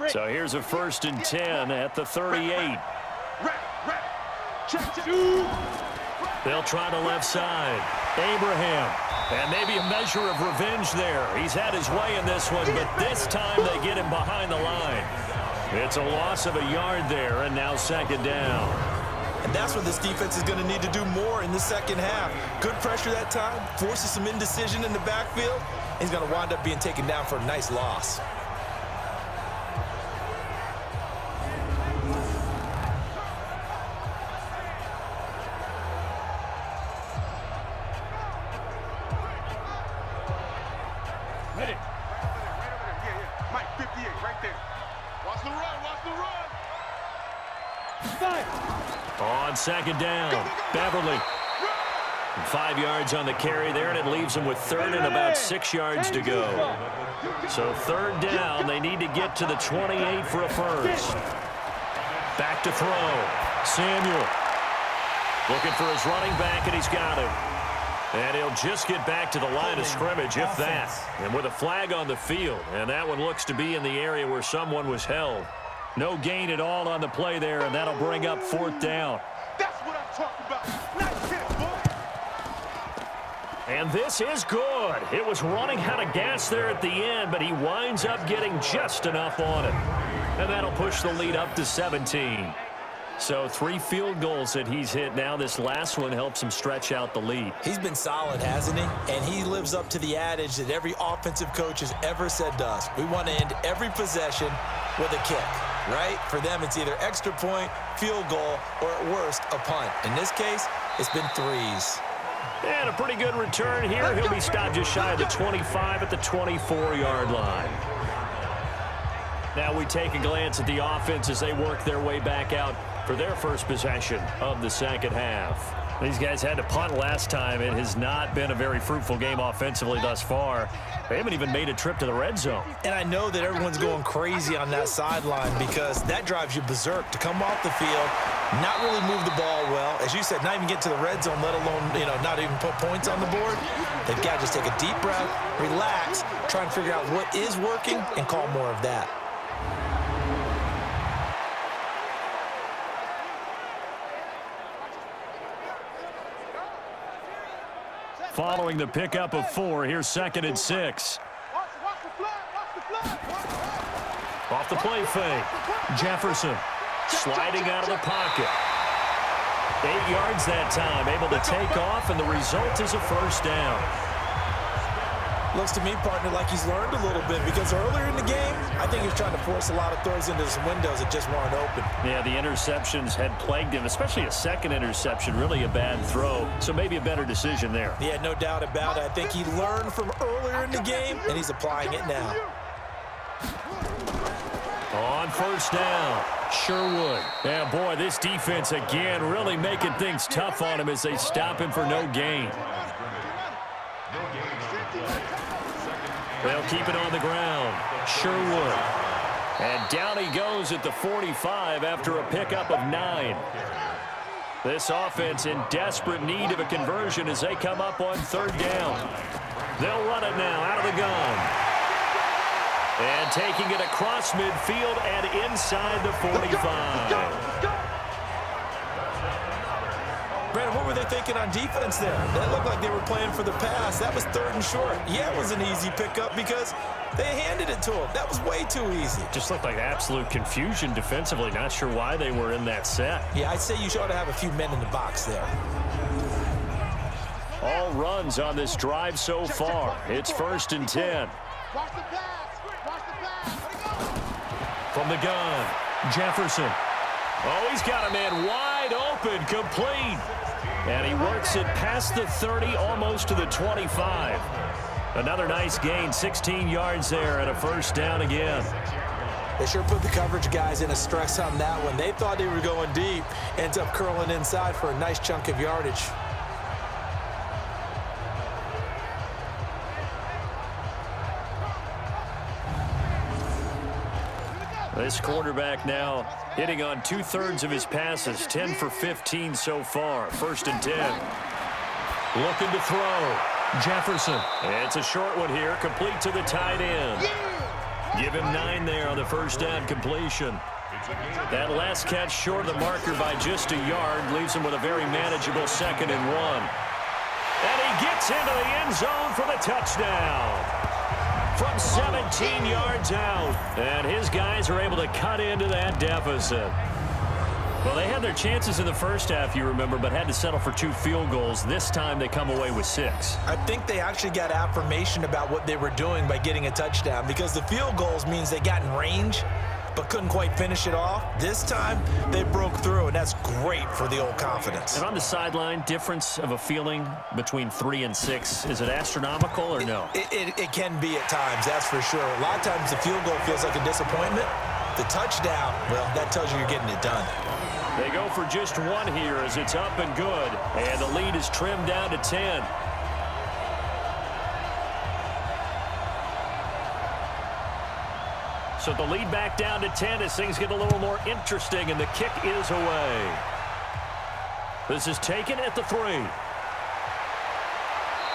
So here's a 1st and 10 at the 38. They'll try the left side. Abraham. And maybe a measure of revenge there. He's had his way in this one, but this time they get him behind the line. It's a loss of a yard there, and now 2nd down. And that's what this defense is going to need to do more in the second half. Good pressure that time, forces some indecision in the backfield. He's going to wind up being taken down for a nice loss. On 2nd down, Beverly. 5 yards on the carry there, and it leaves them with 3rd and about 6 yards to go. So 3rd down, they need to get to the 28 for a first. Back to throw. Samuel looking for his running back, and he's got him. And he'll just get back to the line of scrimmage, if that. And with a flag on the field, and that one looks to be in the area where someone was held. No gain at all on the play there, and that'll bring up 4th down. That's what I'm talking about. Nice hit, boy. And this is good. It was running out of gas there at the end, but he winds up getting just enough on it. And that'll push the lead up to 17. So 3 field goals that he's hit now. This last one helps him stretch out the lead. He's been solid, hasn't he? And he lives up to the adage that every offensive coach has ever said to us. We want to end every possession with a kick, right? For them, it's either extra point, field goal, or at worst, a punt. In this case, it's been 3s. And a pretty good return here. He'll be stopped just shy of the 25 at the 24-yard line. Now we take a glance at the offense as they work their way back out for their first possession of the second half. These guys had to punt last time. It has not been a very fruitful game offensively thus far. They haven't even made a trip to the red zone. And I know that everyone's going crazy on that sideline because that drives you berserk to come off the field, not really move the ball well. As you said, not even get to the red zone, let alone, not even put points on the board. They've got to just take a deep breath, relax, try and figure out what is working, and call more of that. Following the pickup of 4, here's 2nd and 6. Off the play fake. Jefferson sliding out of the pocket. 8 yards that time, able to take off, and the result is a first down. Looks to me, partner, like he's learned a little bit because earlier in the game, I think he was trying to force a lot of throws into some windows that just weren't open. Yeah, the interceptions had plagued him, especially a second interception, really a bad throw. So maybe a better decision there. Yeah, no doubt about it. I think he learned from earlier in the game, and he's applying it now. On first down, Sherwood. Yeah, boy, this defense again really making things tough on him as they stop him for no gain. They'll keep it on the ground. Sherwood. And down he goes at the 45 after a pickup of 9. This offense in desperate need of a conversion as they come up on 3rd down. They'll run it now out of the gun. And taking it across midfield and inside the 45. Brandon, what were they thinking on defense there? That looked like they were playing for the pass. That was 3rd and short. Yeah, it was an easy pickup because they handed it to him. That was way too easy. Just looked like absolute confusion defensively. Not sure why they were in that set. Yeah, I'd say you ought to have a few men in the box there. All runs on this drive so far. It's 1st and 10. Watch the pass. Watch the pass. From the gun, Jefferson. Oh, he's got a man wide open, complete. And he works it past the 30, almost to the 25. Another nice gain, 16 yards there, and a 1st down again. They sure put the coverage guys in a stress on that one. They thought they were going deep. Ends up curling inside for a nice chunk of yardage. This quarterback now hitting on 2/3 of his passes, 10 for 15 so far. 1st and 10. Looking to throw. Jefferson. It's a short one here, complete to the tight end. Give him 9 there on the 1st down completion. That last catch short of the marker by just a yard leaves him with a very manageable 2nd and 1. And he gets into the end zone for the touchdown. From 17 yards out. And his guys are able to cut into that deficit. Well, they had their chances in the first half, you remember, but had to settle for 2 field goals. This time they come away with 6. I think they actually got affirmation about what they were doing by getting a touchdown, because the field goals means they got in range but couldn't quite finish it off. This time they broke through, and that's great for the old confidence. And on the sideline, difference of a feeling between 3 and 6, is it astronomical or no? It can be at times, that's for sure. A lot of times the field goal feels like a disappointment. The touchdown, well, that tells you you're getting it done. They go for just 1 here as it's up and good, and the lead is trimmed down to 10. So the lead back down to 10 as things get a little more interesting, and the kick is away. This is taken at the 3.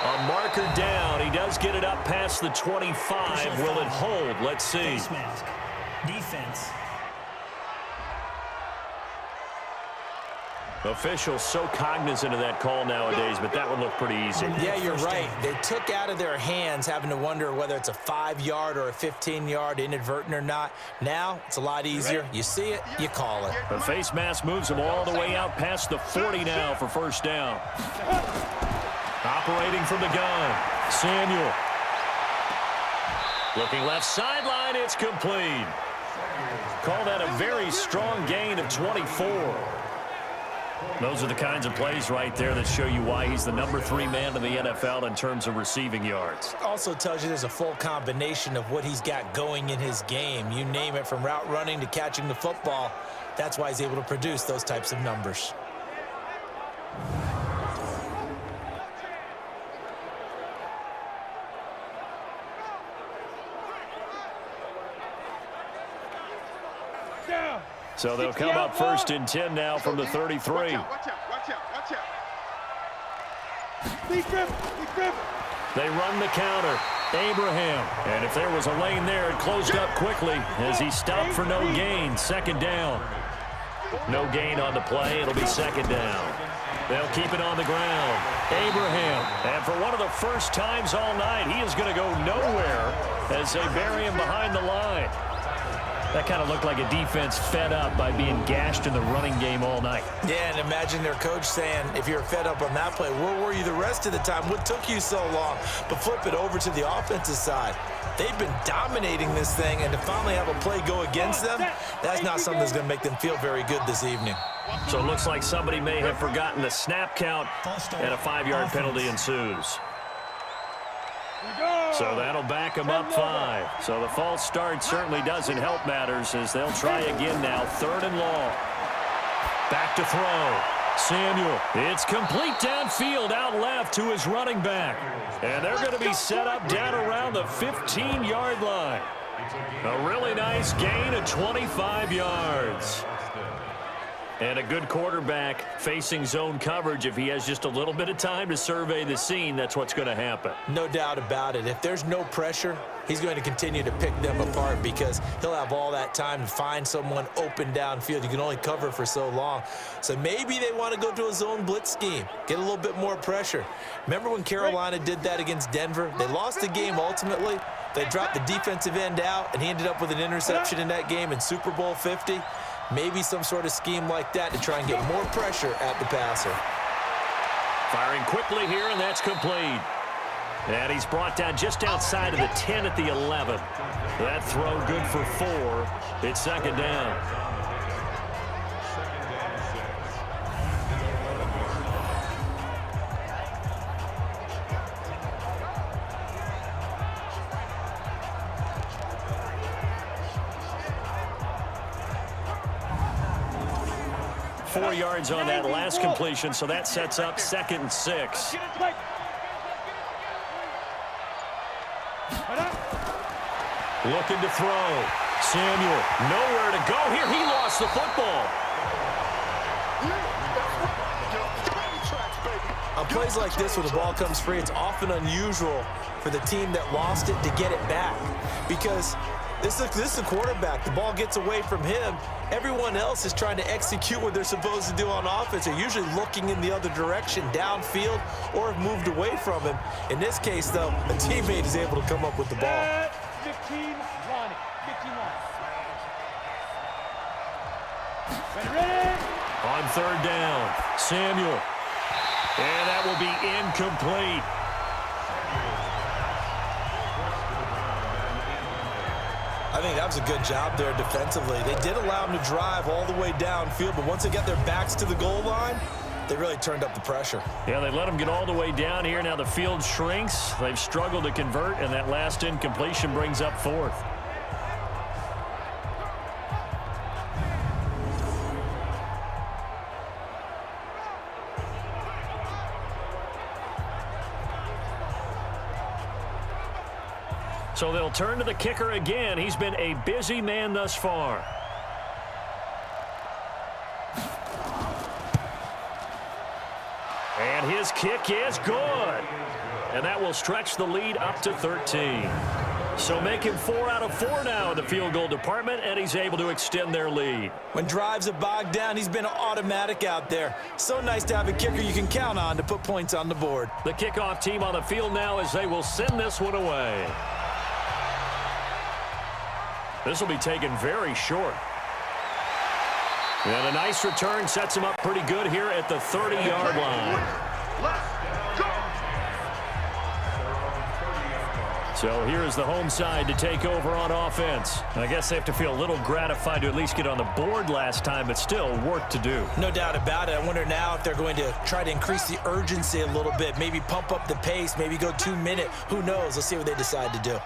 A marker down. He does get it up past the 25. Will it hold? Let's see. Face mask. Defense. Officials so cognizant of that call nowadays, but that one looked pretty easy. Yeah, you're right. They took out of their hands having to wonder whether it's a 5-yard or a 15-yard, inadvertent or not. Now, it's a lot easier. You see it, you call it. The face mask moves him all the way out past the 40 now for 1st down. Operating from the gun, Samuel. Looking left sideline, it's complete. Call that a very strong gain of 24. Those are the kinds of plays right there that show you why he's the number 3 man in the NFL in terms of receiving yards. Also tells you there's a full combination of what he's got going in his game. You name it, from route running to catching the football. That's why he's able to produce those types of numbers. So they'll come up 1st and 10 now from the 33. Watch out. Be grip. They run the counter. Abraham. And if there was a lane there, it closed up quickly as he stopped for no gain. 2nd down. No gain on the play. It'll be 2nd down. They'll keep it on the ground. Abraham. And for one of the first times all night, he is going to go nowhere as they bury him behind the line. That kind of looked like a defense fed up by being gashed in the running game all night. Yeah, and imagine their coach saying, if you're fed up on that play, where were you the rest of the time? What took you so long? But flip it over to the offensive side. They've been dominating this thing, and to finally have a play go against them, that's not something that's going to make them feel very good this evening. So it looks like somebody may have forgotten the snap count, and a 5-yard penalty ensues. So that'll back them up 5. So the false start certainly doesn't help matters as they'll try again now. 3rd and long. Back to throw. Samuel. It's complete downfield out left to his running back. And they're going to be set up down around the 15-yard line. A really nice gain of 25 yards. And a good quarterback facing zone coverage, if he has just a little bit of time to survey the scene, that's what's going to happen. No doubt about it. If there's no pressure, he's going to continue to pick them apart because he'll have all that time to find someone open downfield. You can only cover for so long. So maybe they want to go to a zone blitz scheme, get a little bit more pressure. Remember when Carolina did that against Denver? They lost the game ultimately. They dropped the defensive end out, and he ended up with an interception in that game in Super Bowl 50. Maybe some sort of scheme like that to try and get more pressure at the passer. Firing quickly here, and that's complete. And he's brought down just outside of the 10 at the 11. That throw good for 4. It's second down. Four yards on that last completion, so that sets up 2nd and 6. Looking to throw. Samuel, nowhere to go here. He lost the football. On plays like this, when the ball comes free, it's often unusual for the team that lost it to get it back because this is the quarterback. The ball gets away from him. Everyone else is trying to execute what they're supposed to do on offense. They're usually looking in the other direction, downfield, or have moved away from him. In this case, though, a teammate is able to come up with the ball. 15 line. 15 line. Ready? On 3rd down, Samuel. And that will be incomplete. I think that was a good job there defensively. They did allow him to drive all the way downfield, but once they got their backs to the goal line, they really turned up the pressure. Yeah, they let him get all the way down here. Now the field shrinks. They've struggled to convert, and that last incompletion brings up 4th. So they'll turn to the kicker again. He's been a busy man thus far. And his kick is good. And that will stretch the lead up to 13. So make him 4 out of 4 now in the field goal department, and he's able to extend their lead. When drives are bogged down, he's been automatic out there. So nice to have a kicker you can count on to put points on the board. The kickoff team on the field now as they will send this one away. This will be taken very short. And a nice return sets him up pretty good here at the 30-yard line. So here is the home side to take over on offense. I guess they have to feel a little gratified to at least get on the board last time, but still work to do. No doubt about it. I wonder now if they're going to try to increase the urgency a little bit, maybe pump up the pace, maybe go 2-minute. Who knows? Let's see what they decide to do.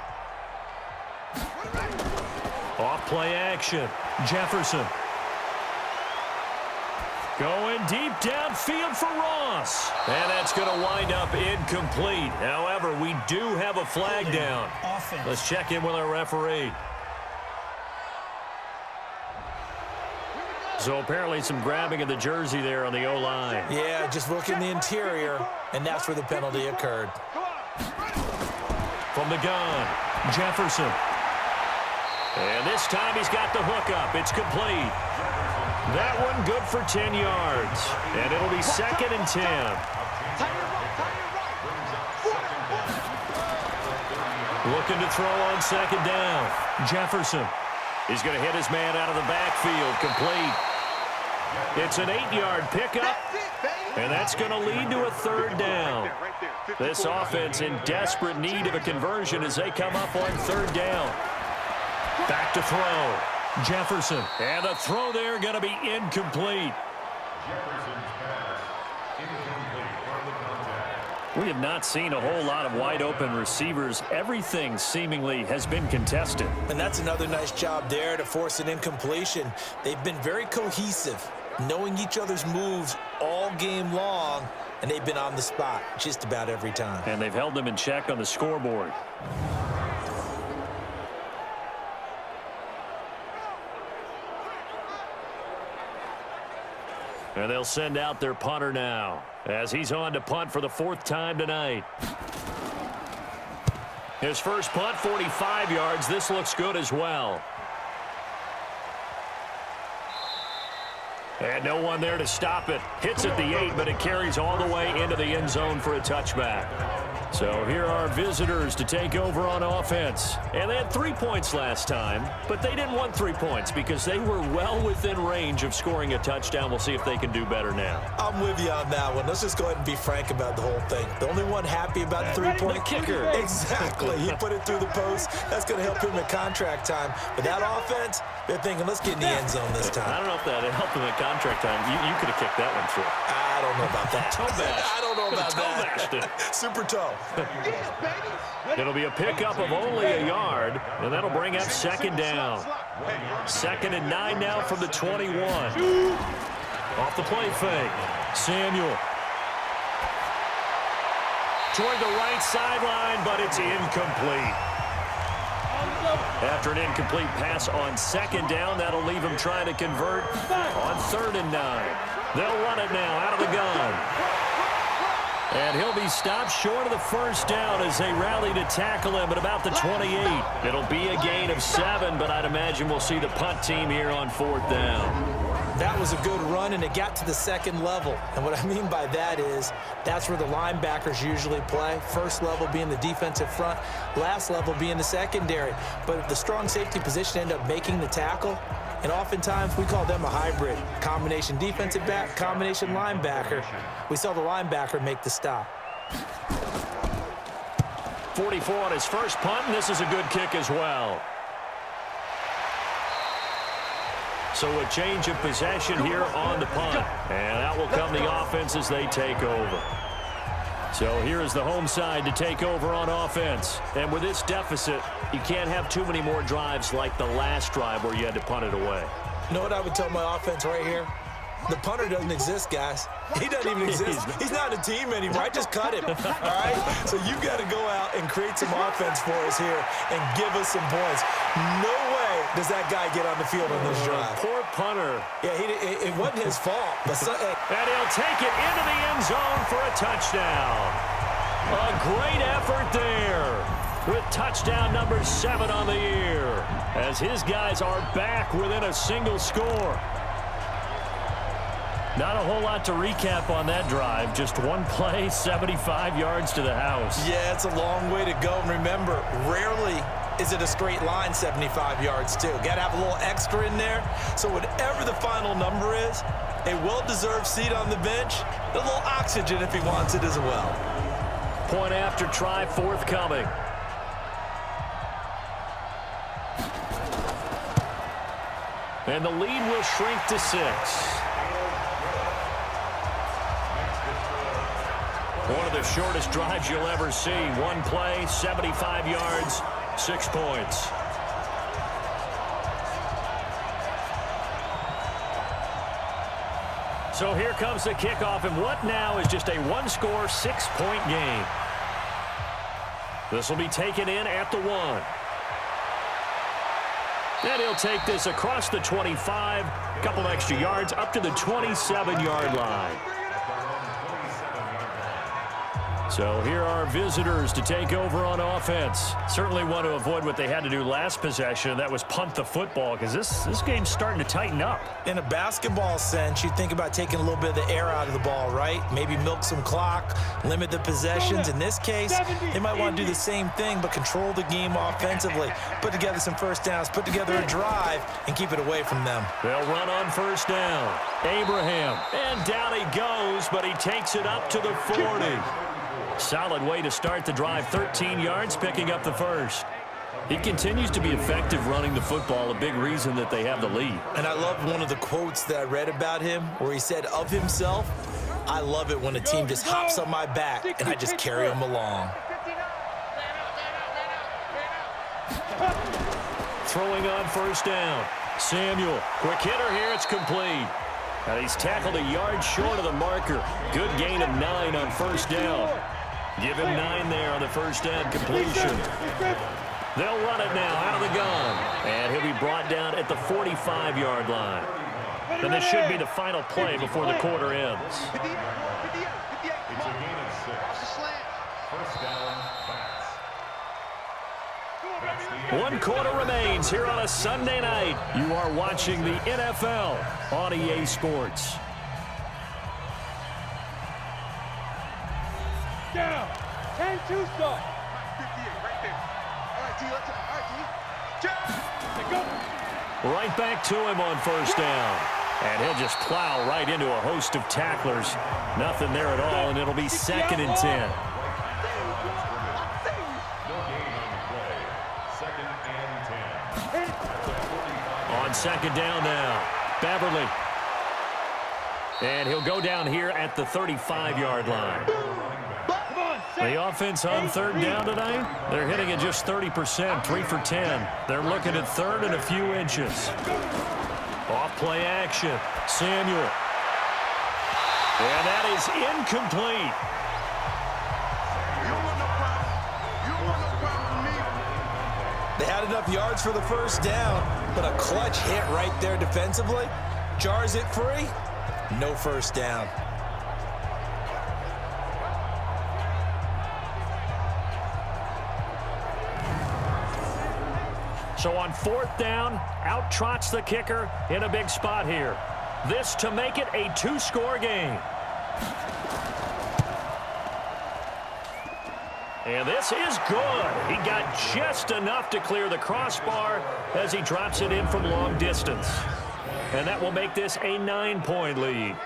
Off play action. Jefferson. Going deep downfield for Ross. And that's going to wind up incomplete. However, we do have a flag down. Let's check in with our referee. So apparently some grabbing of the jersey there on the O-line. Yeah, just look in the interior, and that's where the penalty occurred. From the gun, Jefferson. And this time he's got the hook up. It's complete. That one good for 10 yards. And it'll be 2nd and 10. Looking to throw on 2nd down. Jefferson. He's going to hit his man out of the backfield. Complete. It's an 8-yard pickup. And that's going to lead to a 3rd down. This offense in desperate need of a conversion as they come up on 3rd down. Back to throw. Jefferson. And the throw there going to be incomplete. We have not seen a whole lot of wide open receivers. Everything seemingly has been contested. And that's another nice job there to force an incompletion. They've been very cohesive, knowing each other's moves all game long, and they've been on the spot just about every time. And they've held them in check on the scoreboard. And they'll send out their punter now as he's on to punt for the 4th time tonight. His first punt, 45 yards. This looks good as well. And no one there to stop it. Hits at the 8, but it carries all the way into the end zone for a touchback. So here are visitors to take over on offense. And they had 3 points last time, but they didn't want 3 points because they were well within range of scoring a touchdown. We'll see if they can do better now. I'm with you on that one. Let's just go ahead and be frank about the whole thing. The only one happy about the 3-point kicker. Exactly. He put it through the post. That's going to help him at contract time. But that offense, they're thinking, let's get in the end zone this time. I don't know if that helped him at contract time. You could have kicked that one through. I don't know about that. Toe bash. I don't know about that. Super toe. It'll be a pickup of only a yard, and that'll bring up 2nd down. 2nd and 9 now from the 21. Off the play fake. Samuel. Toward the right sideline, but it's incomplete. After an incomplete pass on 2nd down, that'll leave him trying to convert on 3rd and 9. They'll run it now out of the gun. And he'll be stopped short of the 1st down as they rally to tackle him at about the 28. It'll be a gain of 7, but I'd imagine we'll see the punt team here on 4th down. That was a good run, and it got to the 2nd level. And what I mean by that is that's where the linebackers usually play. First level being the defensive front, last level being the secondary. But the strong safety position ended up making the tackle. And oftentimes we call them a hybrid. Combination defensive back, combination linebacker. We saw the linebacker make the stop. 44 on his first punt, and this is a good kick as well. So a change of possession here on the punt. And that will come the offense as they take over. So here is the home side to take over on offense. And with this deficit, you can't have too many more drives like the last drive where you had to punt it away. You know what I would tell my offense right here? The punter doesn't exist, guys. He doesn't even exist. He's not a team anymore. I just cut him, all right? So you've got to go out and create some offense for us here and give us some points. No way does that guy get on the field on this drive. Poor punter. Yeah, it wasn't his fault. But and he'll take it into the end zone for a touchdown. A great effort there with touchdown number 7 on the year as his guys are back within a single score. Not a whole lot to recap on that drive. Just one play, 75 yards to the house. Yeah, it's a long way to go. And remember, rarely is it a straight line 75 yards, too. Got to have a little extra in there. So whatever the final number is, a well-deserved seat on the bench, a little oxygen if he wants it as well. Point after try forthcoming. And the lead will shrink to 6. One of the shortest drives you'll ever see. One play, 75 yards, 6 points. So here comes the kickoff, and what now is just a one-score, 6-point game. This will be taken in at the 1. And he'll take this across the 25, a couple extra yards, up to the 27-yard line. So here are visitors to take over on offense. Certainly want to avoid what they had to do last possession, and that was punt the football, because this game's starting to tighten up. In a basketball sense, you think about taking a little bit of the air out of the ball, right? Maybe milk some clock, limit the possessions. In this case, they might want to do the same thing, but control the game offensively. Put together some first downs, put together a drive, and keep it away from them. They'll run on first down. Abraham, and down he goes, but he takes it up to the 40. Solid way to start the drive, 13 yards, picking up the first. He continues to be effective running the football, a big reason that they have the lead. And I love one of the quotes that I read about him where he said of himself, I love it when a team just hops on my back and I just carry them along. Throwing on first down. Samuel, quick hitter here, it's complete. And he's tackled a yard short of the marker. Good gain of 9 on first down. Give him 9 there on the first down completion. They'll run it now out of the gun. And he'll be brought down at the 45-yard line. And this should be the final play before the quarter ends. 58. It's a gain of 6. First down, Bats. One quarter remains here on a Sunday night. You are watching the NFL on EA Sports. Down. 10-2 stop. 58 right there. All right, T, let's go. All right, T. Check. Go. Right back to him on first down. And he'll just plow right into a host of tacklers. Nothing there at all, and it'll be 2nd and 10. On 2nd down now, Beverly. And he'll go down here at the 35-yard line. The offense on 3rd down tonight, they're hitting at just 30%, 3 for 10. They're looking at 3rd and a few inches. Off play action, Samuel. And that is incomplete. They had enough yards for the first down, but a clutch hit right there defensively. Jars it free, no first down. So on 4th down, out trots the kicker in a big spot here. This to make it a 2-score game. And this is good. He got just enough to clear the crossbar as he drops it in from long distance. And that will make this a 9-point lead.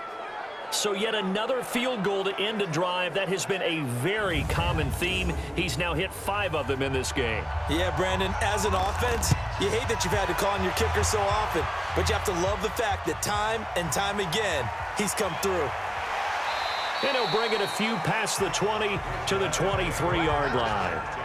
So yet another field goal to end a drive. That has been a very common theme. He's now hit 5 of them in this game. Yeah, Brandon, as an offense, you hate that you've had to call on your kicker so often, but you have to love the fact that time and time again, he's come through. And he'll bring it a few past the 20 to the 23-yard line.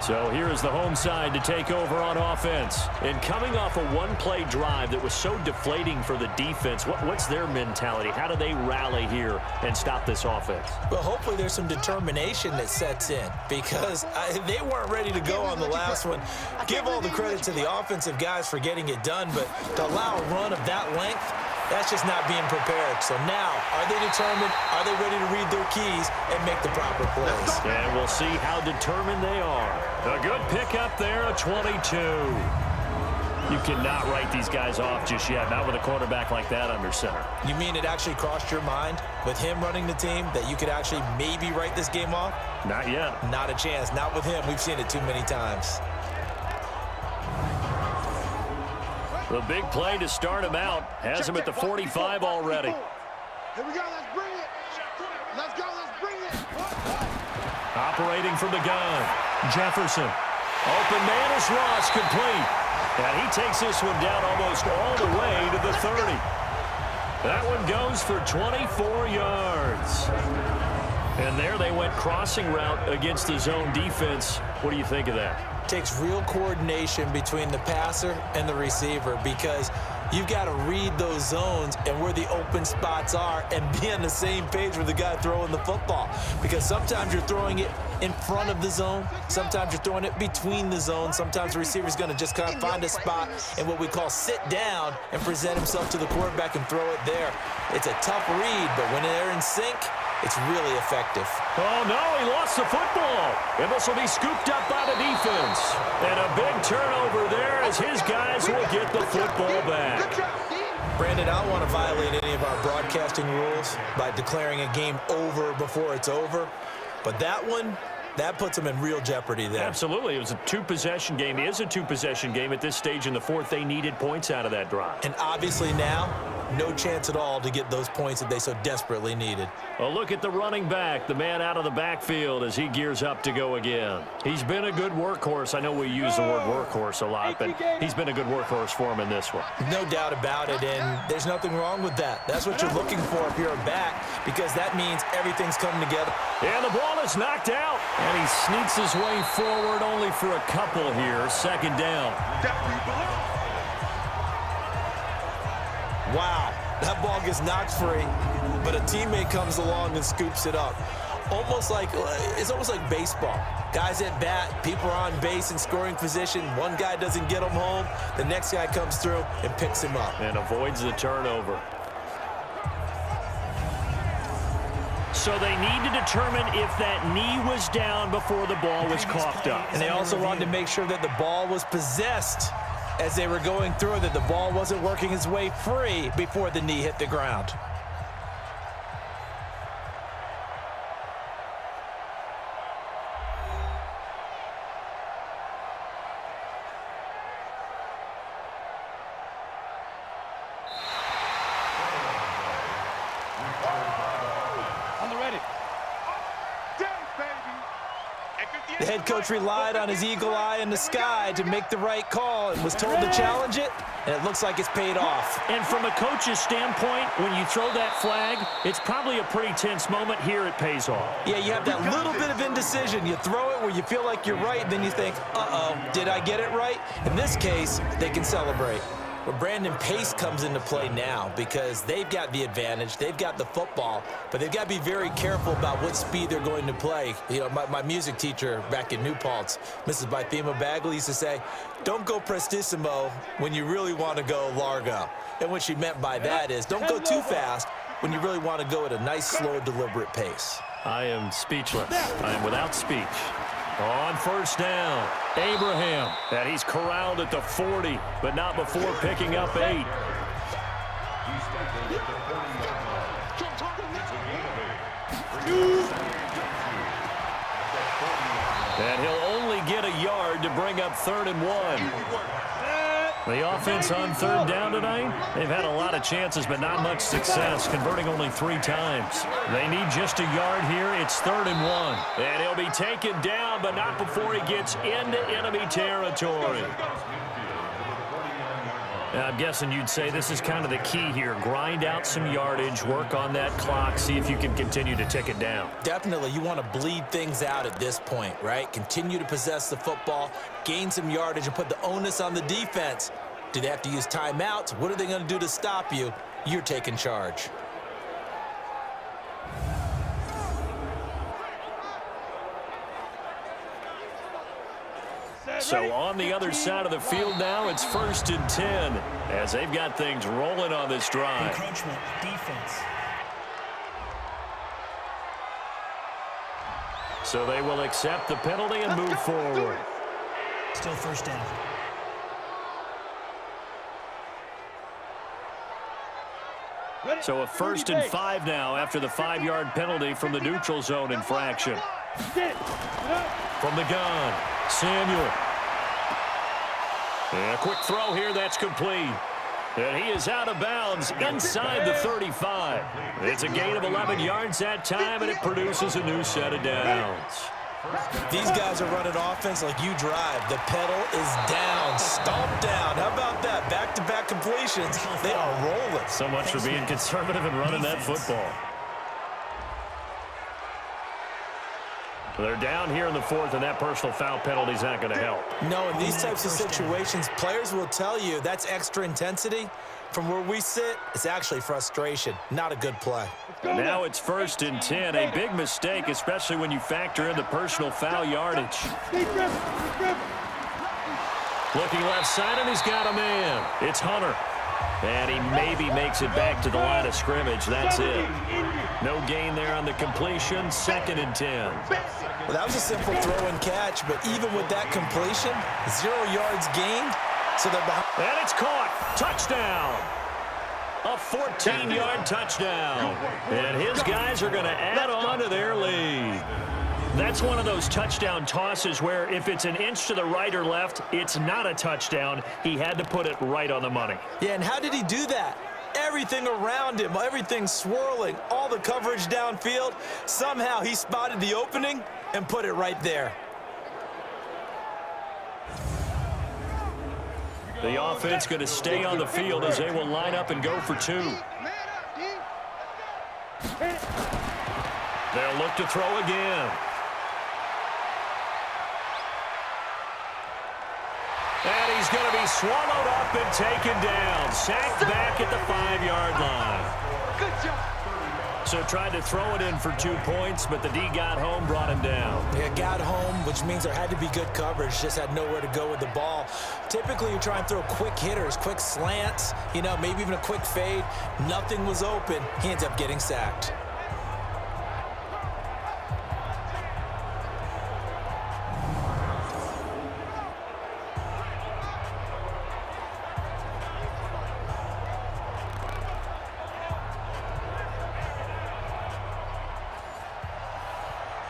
So here is the home side to take over on offense. And coming off a one-play drive that was so deflating for the defense, what's their mentality? How do they rally here and stop this offense? Well, hopefully there's some determination that sets in because they weren't ready to go on the last one. Give all the credit to the offensive guys for getting it done, but to allow a run of that length, that's just not being prepared. So now, are they determined? Are they ready to read their keys and make the proper plays? And we'll see how determined they are. A good pickup there, a 22. You cannot write these guys off just yet, not with a quarterback like that under center. You mean it actually crossed your mind with him running the team that you could actually maybe write this game off? Not yet. Not a chance. Not with him. We've seen it too many times. The big play to start him out has him at the 45 already. Here we go. Let's bring it. Let's go. Let's bring it. Operating from the gun, Jefferson. Open man is Ross, complete. And he takes this one down almost all the way to the 30. That one goes for 24 yards. And there they went crossing route against the zone defense. What do you think of that? Takes real coordination between the passer and the receiver because you've got to read those zones and where the open spots are and be on the same page with the guy throwing the football. Because sometimes you're throwing it in front of the zone. Sometimes you're throwing it between the zones. Sometimes the receiver's going to just kind of find a spot and what we call sit down and present himself to the quarterback and throw it there. It's a tough read, but when they're in sync, it's really effective. Oh, no, he lost the football. And this will be scooped up by the defense. And a big turnover there as his guys will get the football back. Brandon, I don't want to violate any of our broadcasting rules by declaring a game over before it's over. But that one, that puts them in real jeopardy there. Absolutely. It was a two-possession game. It is a two-possession game at this stage in the fourth. They needed points out of that drive. And obviously now, no chance at all to get those points that they so desperately needed. A look at the running back, the man out of the backfield as he gears up to go again. He's been a good workhorse. I know we use the word workhorse a lot, but he's been a good workhorse for him in this one. No doubt about it, and there's nothing wrong with that. That's what you're looking for if you're a back, because that means everything's coming together. And the ball is knocked out, and he sneaks his way forward only for a couple here. Second down. Wow, that ball gets knocked free, but a teammate comes along and scoops it up. almost like baseball. Guys at bat, people are on base in scoring position. One guy doesn't get them home. The next guy comes through and picks him up. And avoids the turnover. So they need to determine if that knee was down before the ball was coughed up. And they also wanted to make sure that the ball was possessed as they were going through, that the ball wasn't working its way free before the knee hit the ground. The head coach relied on his eagle eye in the sky to make the right call and was told to challenge it, and it looks like it's paid off. And from a coach's standpoint, when you throw that flag, it's probably a pretty tense moment. Here it pays off. Yeah, you have that little bit of indecision. You throw it where you feel like you're right, and then you think, uh-oh, did I get it right? In this case, they can celebrate. But Brandon, pace comes into play now because they've got the advantage. They've got the football, but they've got to be very careful about what speed they're going to play. You know, my music teacher back in New Paltz, Mrs. Bythema Bagley, used to say, don't go prestissimo when you really want to go largo. And what she meant by that is don't go too fast when you really want to go at a nice, slow, deliberate pace. I am speechless. I am without speech. On first down, Abraham, and he's corralled at the 40, but not before picking up 8. And he'll only get a yard to bring up 3rd and 1. The offense on third down tonight, they've had a lot of chances, but not much success, converting only 3 times. They need just a yard here. It's 3rd and 1. And he'll be taken down, but not before he gets into enemy territory. Now, I'm guessing you'd say this is kind of the key here. Grind out some yardage, work on that clock, see if you can continue to tick it down. Definitely. You want to bleed things out at this point, right? Continue to possess the football, gain some yardage, and put the onus on the defense. Do they have to use timeouts? What are they going to do to stop you? You're taking charge. So on the other side of the field now, it's 1st and 10 as they've got things rolling on this drive. Encroachment, defense. So they will accept the penalty and move forward. Still first down. So a 1st and 5 now after the 5-yard penalty from the neutral zone infraction. From the gun, Samuel. And a quick throw here that's complete. And he is out of bounds inside the 35. It's a gain of 11 yards that time, and it produces a new set of downs. These guys are running offense like you drive. The pedal is down, stomped down. How about that? Back-to-back completions. They are rolling. So much for being conservative and running that football. They're down here in the 4th, and that personal foul penalty is not going to help. No, in these types of situations, players will tell you that's extra intensity. From where we sit, it's actually frustration. Not a good play. And now it's 1st and 10. A big mistake, especially when you factor in the personal foul yardage. Looking left side, and he's got a man. It's Hunter. And he maybe makes it back to the line of scrimmage. That's it. No gain there on the completion. 2nd and 10. Well, that was a simple throw and catch, but even with that completion, 0 yards gained, so they're behind. And it's caught. Touchdown. A 14-yard touchdown. And his guys are going to add on to their lead. That's one of those touchdown tosses where if it's an inch to the right or left, it's not a touchdown. He had to put it right on the money. Yeah, and how did he do that? Everything around him, everything swirling, all the coverage downfield. Somehow he spotted the opening and put it right there. The offense going to stay on the field as they will line up and go for 2. They'll look to throw again. And he's going to be swallowed up and taken down. Sacked back at the 5-yard line. Good job. So tried to throw it in for 2 points, but the D got home, brought him down. Yeah, got home, which means there had to be good coverage. Just had nowhere to go with the ball. Typically, you try and throw quick hitters, quick slants, maybe even a quick fade. Nothing was open. He ends up getting sacked.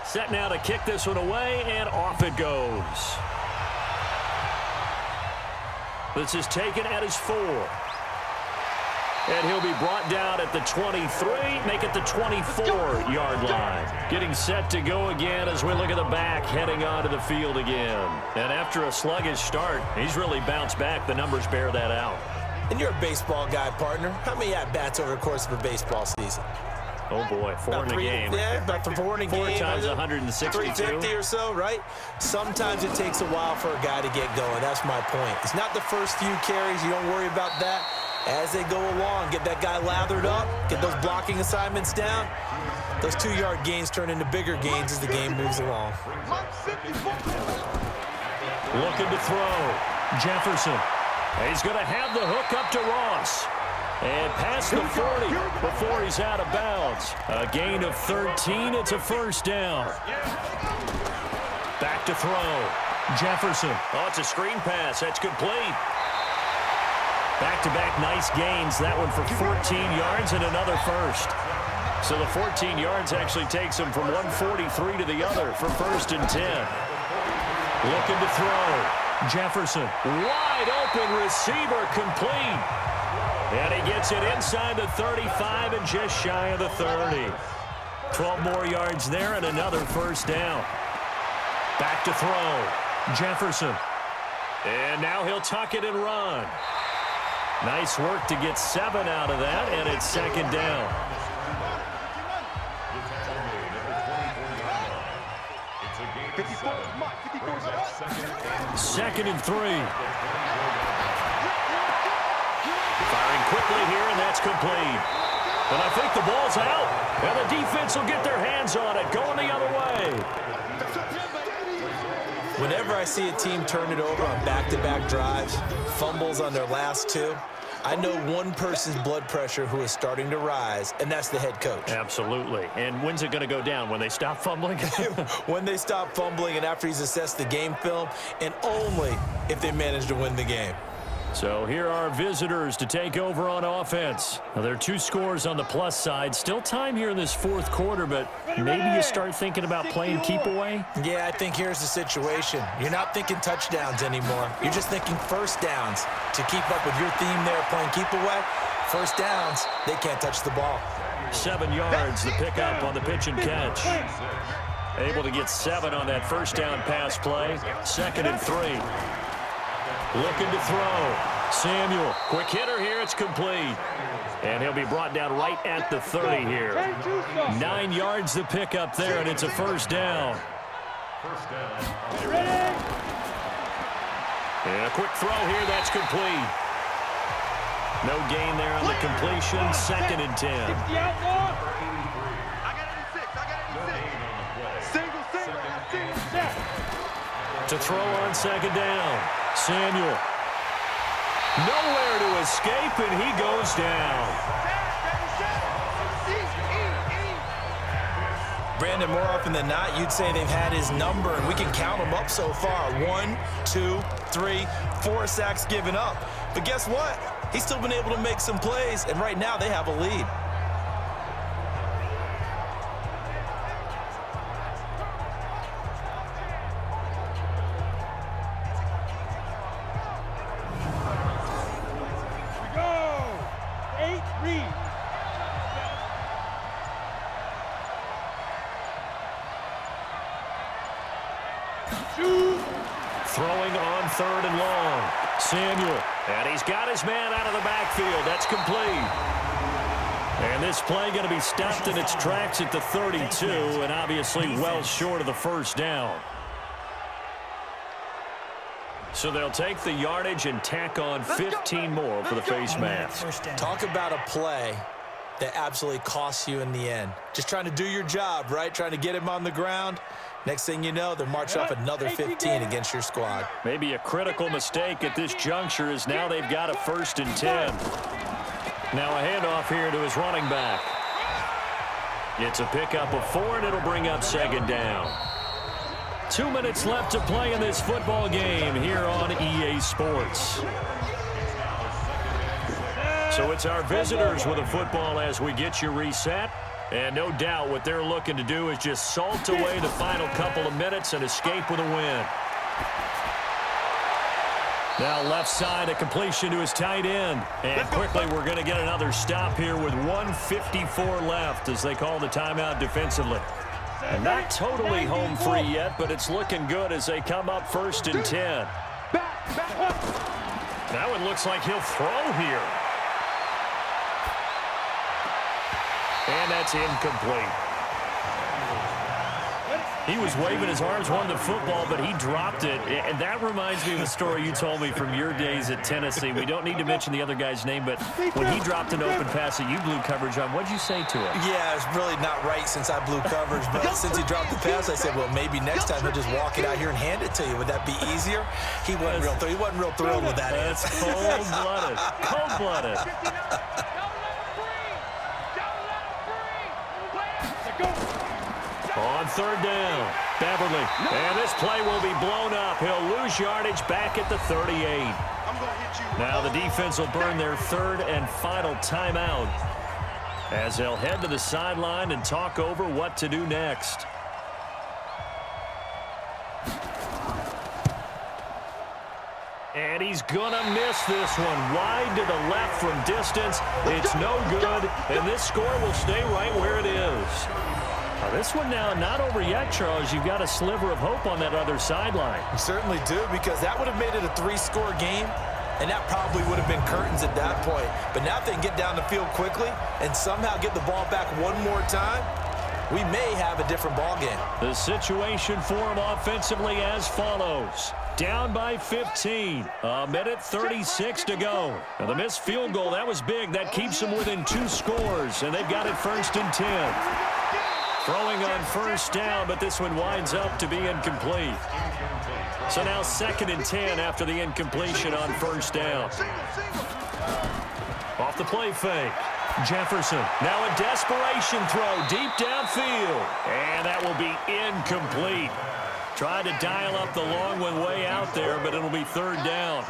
Set now to kick this one away, and off it goes. This is taken at his 4. And he'll be brought down at the 23, make it the 24-yard line. Getting set to go again as we look at the back heading onto the field again. And after a sluggish start, he's really bounced back. The numbers bear that out. And you're a baseball guy, partner. How many at-bats over the course of a baseball season? Oh, boy, 4 in a game. Yeah, about 4 in a game. 4 times 162. 350 or so, right? Sometimes it takes a while for a guy to get going. That's my point. It's not the first few carries. You don't worry about that. As they go along, get that guy lathered up, get those blocking assignments down. Those 2-yard gains turn into bigger gains as the game moves along. Looking to throw. Jefferson. He's going to have the hook up to Ross. And past the 40 before he's out of bounds. A gain of 13. It's a first down. Back to throw. Jefferson. Oh, it's a screen pass. That's complete. Back-to-back nice gains. That one for 14 yards and another first. So the 14 yards actually takes him from 143 to the other for 1st and 10. Looking to throw. Jefferson. Wide open receiver complete. And he gets it inside the 35 and just shy of the 30. 12 more yards there and another first down. Back to throw. Jefferson. And now he'll tuck it and run. Nice work to get 7 out of that, and it's 2nd down. Second and 3. Firing quickly here, and that's complete. But I think the ball's out, and the defense will get their hands on it, going the other way. Whenever I see a team turn it over on back-to-back drives, fumbles on their last 2, I know one person's blood pressure who is starting to rise, and that's the head coach. Absolutely. And when's it going to go down? When they stop fumbling? When they stop fumbling and after he's assessed the game film, and only if they manage to win the game. So here are visitors to take over on offense. Now, there are 2 scores on the plus side. Still time here in this 4th quarter, but maybe you start thinking about playing keep away? Yeah, I think here's the situation. You're not thinking touchdowns anymore. You're just thinking first downs. To keep up with your theme there, playing keep away, first downs, they can't touch the ball. 7 yards, the pickup on the pitch and catch. Able to get 7 on that first down pass play. 2nd and 3. Looking to throw. Samuel, quick hitter here, it's complete. And he'll be brought down right at the 30 here. 9 yards the pickup there, and it's a first down. And a quick throw here, that's complete. No gain there on the completion, 2nd and 10. I got 86, single, set. To throw on 2nd down. Samuel. Nowhere to escape, and he goes down. Brandon, more often than not, you'd say they've had his number, and we can count them up so far. 1, 2, 3, 4 sacks given up. But guess what? He's still been able to make some plays, and right now they have a lead. Throwing on 3rd and long. Samuel. And he's got his man out of the backfield. That's complete. And this play going to be stopped in its tracks at the 32, and obviously well short of the first down. So they'll take the yardage and tack on 15 more for the face mask. Talk about a play that absolutely costs you in the end. Just trying to do your job, right? Trying to get him on the ground. Next thing you know, they're marching off another 15 against your squad. Maybe a critical mistake at this juncture is now they've got a 1st and 10. Now a handoff here to his running back. It's a pickup of 4, and it'll bring up 2nd down. 2 minutes left to play in this football game here on EA Sports. So it's our visitors with a football as we get you reset. And no doubt what they're looking to do is just salt away the final couple of minutes and escape with a win. Now left side, a completion to his tight end. And quickly we're going to get another stop here with 1:54 left as they call the timeout defensively. And not totally home free yet, but it's looking good as they come up 1st and 10. Now it looks like he'll throw here. And that's incomplete. He was waving his arms, wanting the football, but he dropped it. And that reminds me of a story you told me from your days at Tennessee. We don't need to mention the other guy's name, but when he dropped an open pass that you blew coverage on, what'd you say to him? Yeah, it's really not right since I blew coverage, but since he dropped the pass, I said, well, maybe next time he'll just walk it out here and hand it to you. Would that be easier? He wasn't real thrilled with that answer. That's cold-blooded. Cold-blooded. On 3rd down, Beverly. And this play will be blown up. He'll lose yardage back at the 38. Now the defense will burn their 3rd and final timeout as they'll head to the sideline and talk over what to do next. And he's going to miss this one. Wide to the left from distance. It's no good, and this score will stay right where it is. This one now not over yet, Charles. You've got a sliver of hope on that other sideline. You certainly do, because that would have made it a 3-score game, and that probably would have been curtains at that point. But now if they can get down the field quickly and somehow get the ball back one more time, we may have a different ball game. The situation for them offensively as follows. Down by 15. 1:36 to go. Now the missed field goal, that was big. That keeps them within 2 scores, and they've got it 1st and 10. Throwing on 1st down, but this one winds up to be incomplete. So now 2nd and 10 after the incompletion on 1st down. Off the play fake. Jefferson. Now a desperation throw deep downfield. And that will be incomplete. Tried to dial up the long one way out there, but it'll be 3rd down.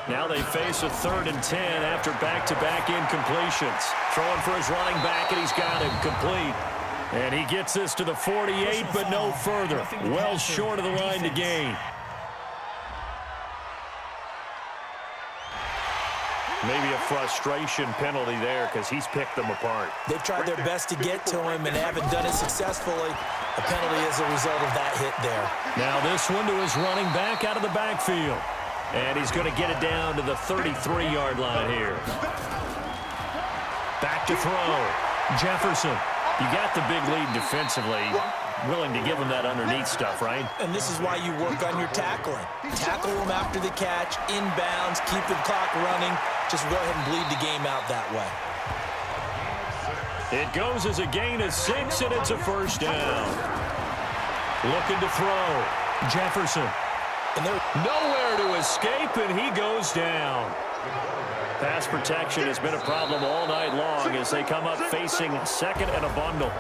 Now they face a 3rd and 10 after back-to-back incompletions. Throwing for his running back, and he's got him complete. And he gets this to the 48, but no further. Well short of the line to gain. Maybe a frustration penalty there because he's picked them apart. They've tried their best to get to him and haven't done it successfully. A penalty is a result of that hit there. Now this one to his running back out of the backfield. And he's going to get it down to the 33-yard line here. Back to throw. Jefferson. You got the big lead defensively. Willing to give him that underneath stuff, right? And this is why you work on your tackling. Tackle him after the catch, inbounds, keep the clock running. Just go ahead and bleed the game out that way. It goes as a gain of 6, and it's a 1st down. Looking to throw. Jefferson. And nowhere to escape, and he goes down. Pass protection has been a problem all night long as they come up facing 2nd and a bundle.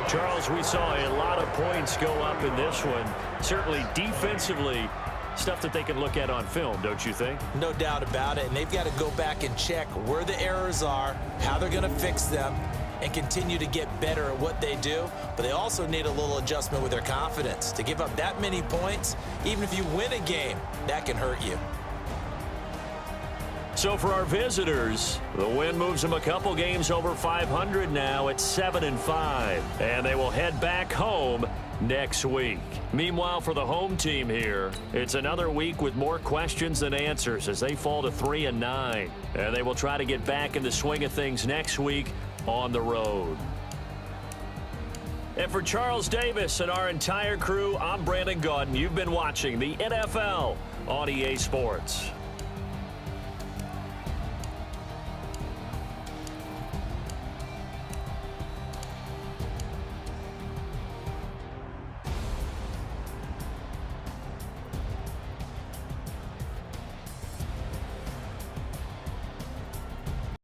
Charles, we saw a lot of points go up in this one. Certainly defensively, stuff that they can look at on film, don't you think? No doubt about it, and they've got to go back and check where the errors are, how they're going to fix them, and continue to get better at what they do. But they also need a little adjustment with their confidence. To give up that many points, even if you win a game, that can hurt you. So for our visitors, the win moves them a couple games over 500 now at 7-5. And they will head back home next week. Meanwhile, for the home team here, it's another week with more questions than answers as they fall to 3-9. And they will try to get back in the swing of things next week on the road. And for Charles Davis and our entire crew, I'm Brandon Gaudin. You've been watching the NFL on EA Sports.